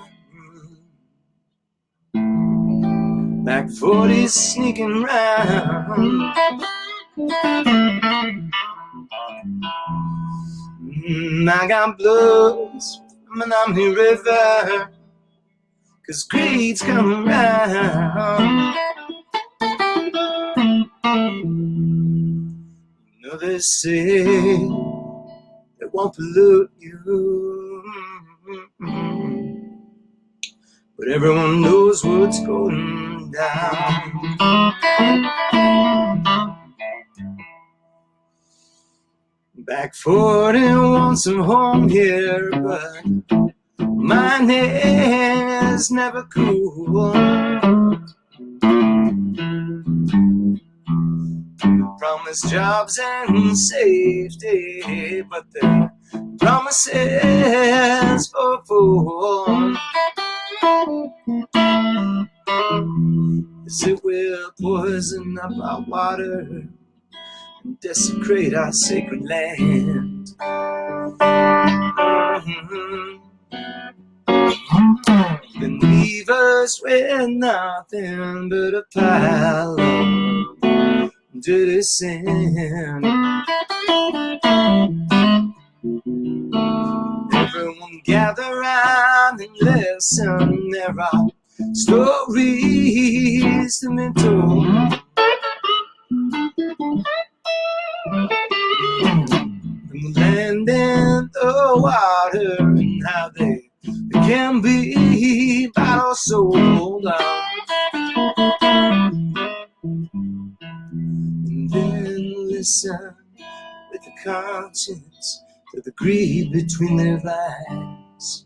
Back 40 sneaking round. I got blues from the Menominee River, 'cause greed's coming round. They say it won't pollute you, but everyone knows what's going down. Back 40 wants some home here, but mine is never cool. Promise jobs and safety, but their promises for fools. Yes, it will poison up our water and desecrate our sacred land. Then leave us with nothing but a pile of dirty sand. Everyone gather round and listen. There are stories to be told. From the land and the water, and how they can be bought or sold. And then listen with the conscience to the greed between their lives.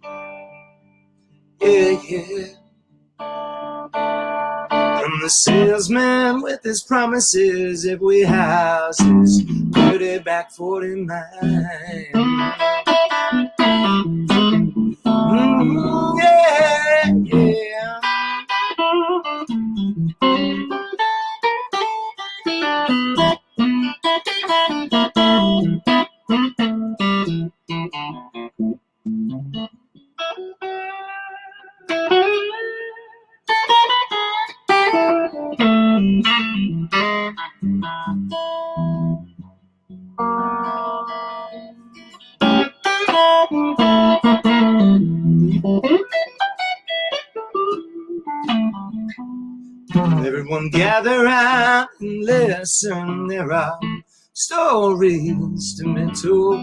Yeah, yeah. From the salesman with his promises, every house is 30 back 49. Yeah, yeah. Everyone gather round and listen. There are stories to be told.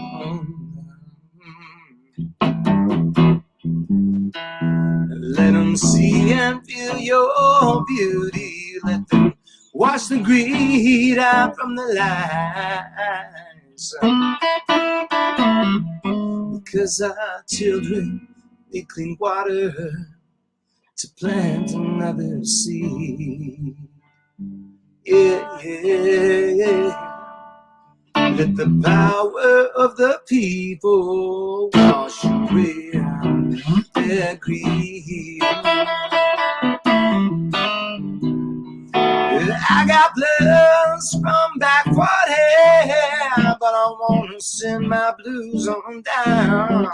Let them see and feel your beauty. Let them wash the greed out from the lies. Because our children need clean water to plant another seed. Yeah, yeah, yeah. Let the power of the people wash away their greed. I got blues from back 40, but I wanna send my blues on down.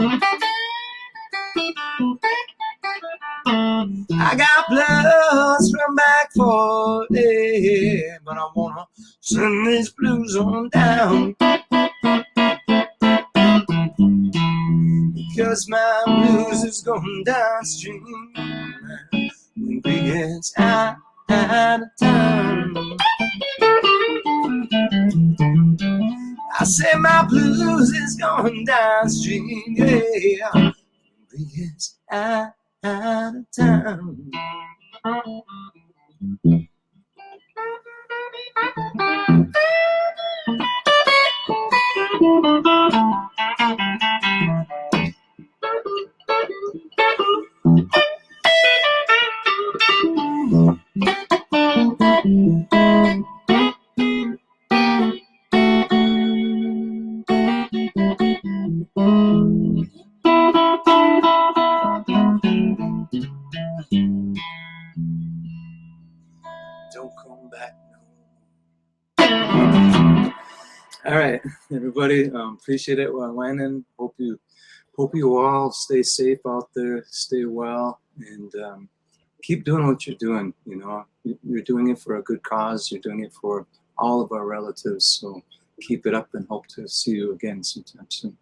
I got blues from back 40, but I wanna send these blues on down. Because my blues is going downstream when we get out of town. I say my blues is going downstream, yeah, when we get out of town. Don't come back no. All right, everybody, appreciate it while I went in. Hope you all stay safe out there, stay well, and keep doing what you're doing. You know, you're doing it for a good cause. You're doing it for all of our relatives. So keep it up, and hope to see you again sometime soon.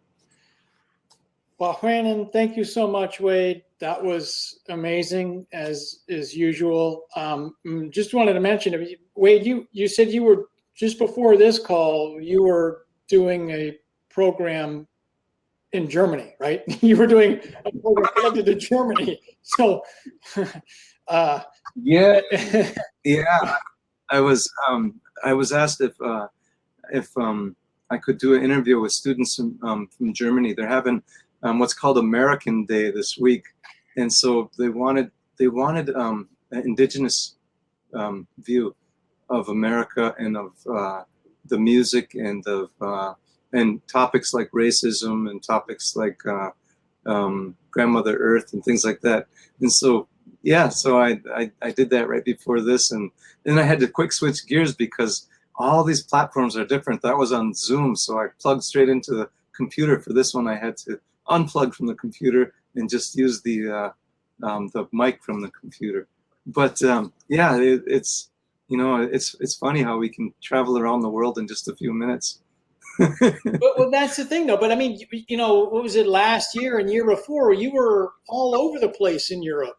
Well, Brandon, thank you so much, Wade. That was amazing, as usual. Just wanted to mention, Wade, you said you were, just before this call, you were doing a program in Germany, right? You were doing a program connected to Germany. So, yeah. I was asked if I could do an interview with students from Germany. They're having what's called American Day this week, and so they wanted an indigenous view of America and of the music and of and topics like racism and topics like Grandmother Earth and things like that. And so so I did that right before this, and then I had to quick switch gears because all these platforms are different. That was on Zoom, so I plugged straight into the computer. For this one, I had to unplug from the computer and just use the mic from the computer. But You know, it's funny how we can travel around the world in just a few minutes. Well, that's the thing, though. But I mean, you know, what was it last year and year before? You were all over the place in Europe.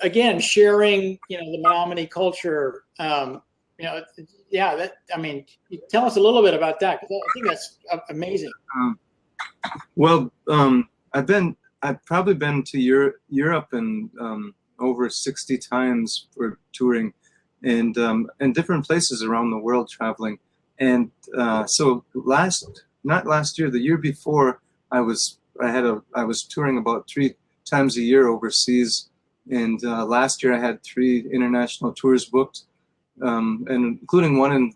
Again, sharing, you know, the Menominee culture. You know, yeah. That, I mean, tell us a little bit about that, because I think that's amazing. Well, I've probably been to Europe and over 60 times for touring, and different places around the world traveling. And so not last year, the year before, I was touring about 3 times a year overseas, and last year I had 3 international tours booked, and including one in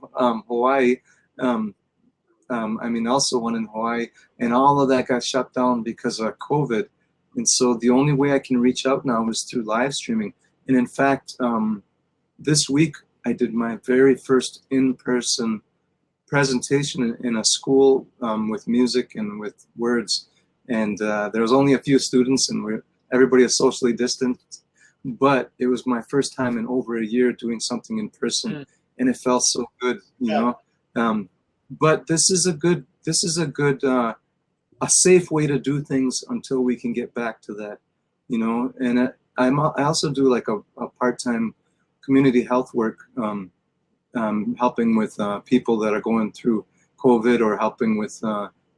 Hawaii. I mean, also one in Hawaii, and all of that got shut down because of COVID. And so the only way I can reach out now is through live streaming. And in fact, this week I did my very first in-person presentation in a school with music and with words. And there was only a few students, and everybody is socially distanced. But it was my first time in over a year doing something in person, and it felt so good, you know. But this is a good, a safe way to do things until we can get back to that, you know. And I also do like a part-time community health work, helping with people that are going through COVID, or helping with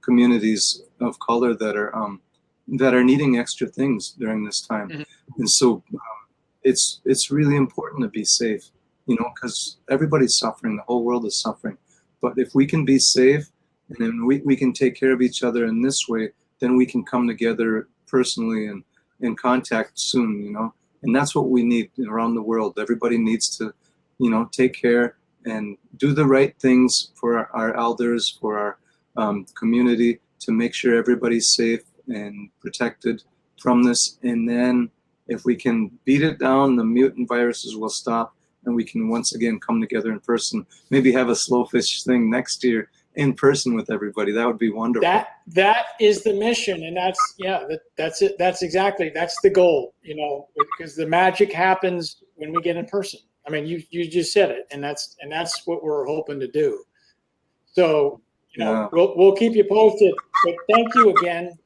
communities of color that are needing extra things during this time. And so it's really important to be safe, you know, because everybody's suffering, the whole world is suffering. But if we can be safe, and then we can take care of each other in this way, then we can come together personally and in contact soon, you know. And that's what we need around the world. Everybody needs to, you know, take care and do the right things for our elders, for our community, to make sure everybody's safe and protected from this. And then if we can beat it down, the mutant viruses will stop, and we can once again come together in person. Maybe have a slow fish thing next year in person with everybody. That would be wonderful. That is the mission, and that's it. That's the goal, you know, because the magic happens when we get in person. I mean, you just said it, and that's what we're hoping to do. So, you know, we'll keep you posted. But thank you again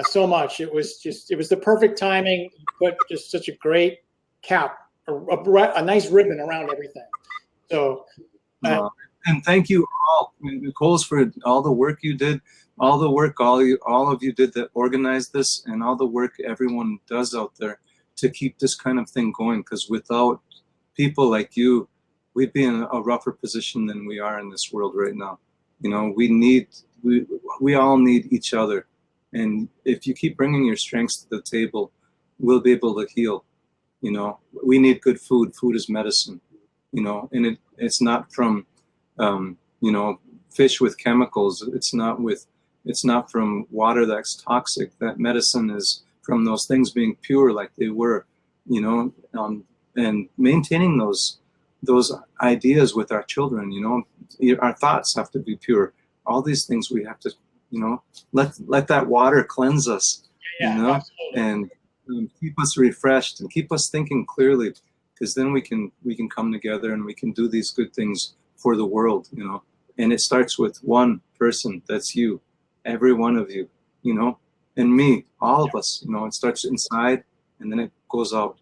so much. It was the perfect timing. You put just such a great cap, a nice ribbon around everything. So, and thank you all, Nicole's, for all the work you did, all of you did that organized this, and all the work everyone does out there to keep this kind of thing going. Because without people like you, we'd be in a rougher position than we are in this world right now. You know, we all need each other, and if you keep bringing your strengths to the table, we'll be able to heal. You know, we need good food. Food is medicine. You know, and it's not from you know, fish with chemicals. It's not from water that's toxic. That medicine is from those things being pure like they were, you know, and maintaining those ideas with our children. You know, our thoughts have to be pure. All these things we have to, you know, let that water cleanse us, you know, absolutely. And keep us refreshed and keep us thinking clearly, because then we can come together and we can do these good things for the world, you know. And it starts with one person. That's you, every one of you, you know, and me, all of us, you know. It starts inside and then it goes out,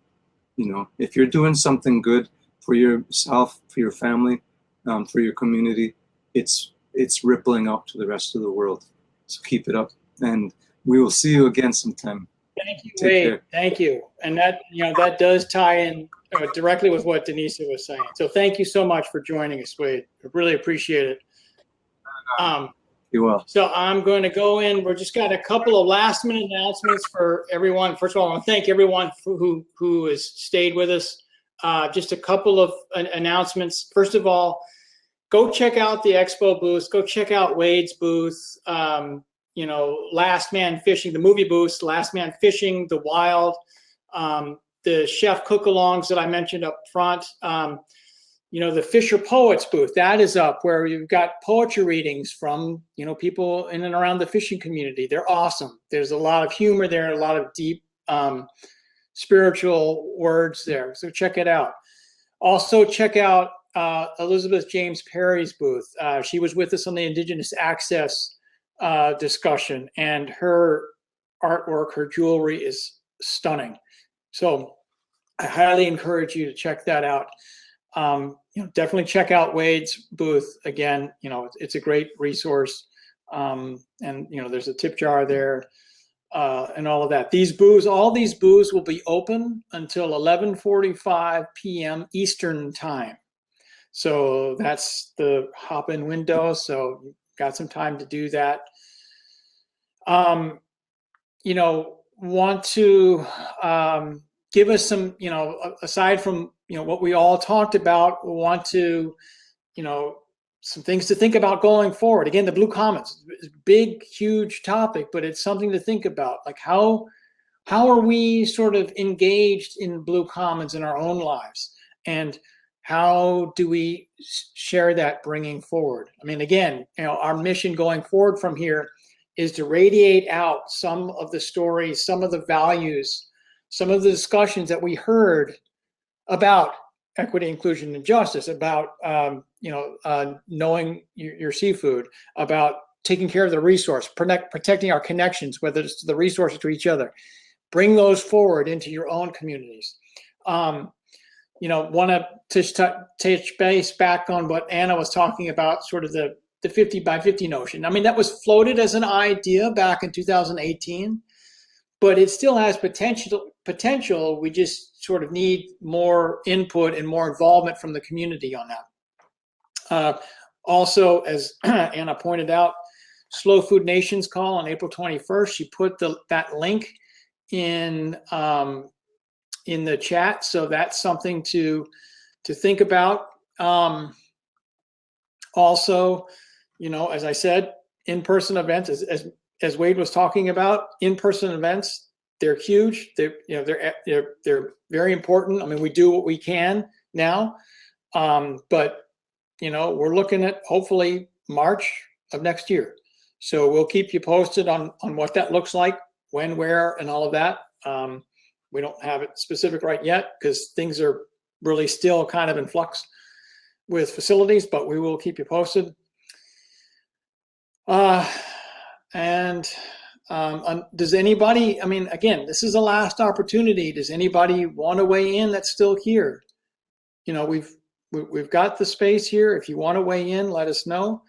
you know. If you're doing something good for yourself, for your family, for your community, it's rippling out to the rest of the world. So keep it up, and we will see you again sometime. Thank you, Wade. Thank you. And that, you know, that does tie in directly with what Denise was saying. So thank you so much for joining us, Wade. I really appreciate it. You will. So I'm going to go in. We're just got a couple of last minute announcements for everyone. First of all, I want to thank everyone who has stayed with us. Just a couple of announcements. First of all, go check out the expo booth. Go check out Wade's booth. You know, Last Man Fishing, the movie booth, Last Man Fishing, The Wild, the chef cook-alongs that I mentioned up front. You know, the Fisher Poets booth, that is up, where you've got poetry readings from, you know, people in and around the fishing community. They're awesome. There's a lot of humor there, a lot of deep spiritual words there. So check it out. Also check out Elizabeth James Perry's booth. She was with us on the Indigenous Access discussion, and her artwork, her jewelry is stunning. So I highly encourage you to check that out. Definitely check out Wade's booth. Again, it's a great resource. And there's a tip jar there, and all of that. All these booths will be open until 11:45 p.m. Eastern time. So that's the hop-in window. So you've got some time to do that. Want to give us some, aside from, what we all talked about, we want to, some things to think about going forward. Again, the Blue Commons is a big, huge topic, but it's something to think about. Like how are we sort of engaged in Blue Commons in our own lives? And how do we share that bringing forward? I mean, again, our mission going forward from here is to radiate out some of the stories, some of the values, some of the discussions that we heard about equity, inclusion, and justice, about knowing your seafood, about taking care of the resource, protecting our connections, whether it's to the resources to each other. Bring those forward into your own communities. Want to touch base back on what Anna was talking about, sort of the 50 by 50 notion. I mean, that was floated as an idea back in 2018, but it still has potential. We just sort of need more input and more involvement from the community on that. Also, as Anna pointed out, Slow Food Nation's call on April 21st. She put that link in the chat, so that's something to think about. Also, as I said, in-person events, as Wade was talking about, in-person events, they're huge. They're very important. I mean, we do what we can now, but we're looking at hopefully March of next year. So we'll keep you posted on what that looks like, when, where, and all of that. We don't have it specific right yet because things are really still kind of in flux with facilities, but we will keep you posted. Does anybody, I mean, again, this is the last opportunity. Does anybody want to weigh in that's still here? We've got the space here. If you want to weigh in, let us know.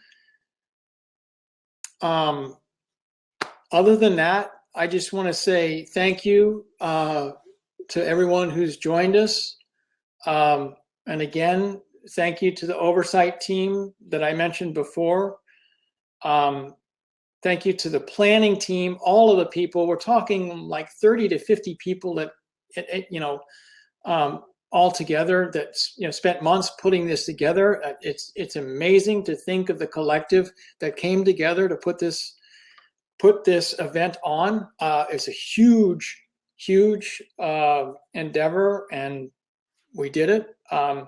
Other than that, I just want to say thank you to everyone who's joined us. And again, thank you to the Oversight Team that I mentioned before. Thank you to the planning team, all of the people. We're talking like 30 to 50 people that, all together that spent months putting this together. It's amazing to think of the collective that came together to put this event on. It's a huge endeavor, and we did it. I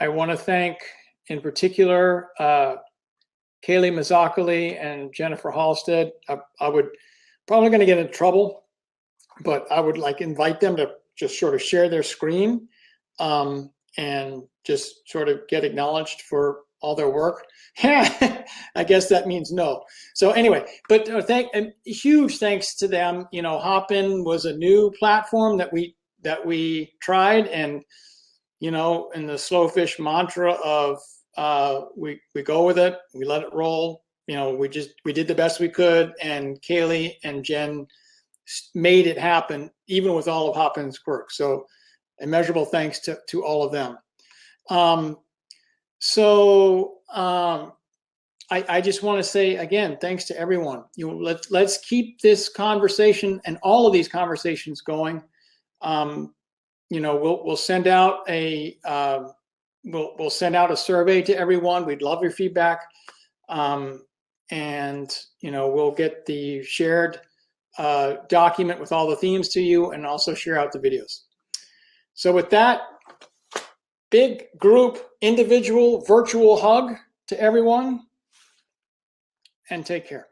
want to thank in particular Kaylee Mazzocoli and Jennifer Halstead. I would probably going to get in trouble, but I would invite them to just sort of share their screen and just sort of get acknowledged for all their work. I guess that means no. So anyway, but huge thanks to them. Hopin was a new platform that we tried, and in the Slowfish mantra of we go with it, we let it roll. We did the best we could, and Kaylee and Jen made it happen, even with all of Hopin's work. So immeasurable thanks to all of them. I just want to say again, thanks to everyone. Let's keep this conversation and all of these conversations going. We'll send out a we'll send out a survey to everyone. We'd love your feedback, and we'll get the shared document with all the themes to you, and also share out the videos. So with that, big group, individual, virtual hug to everyone, and take care.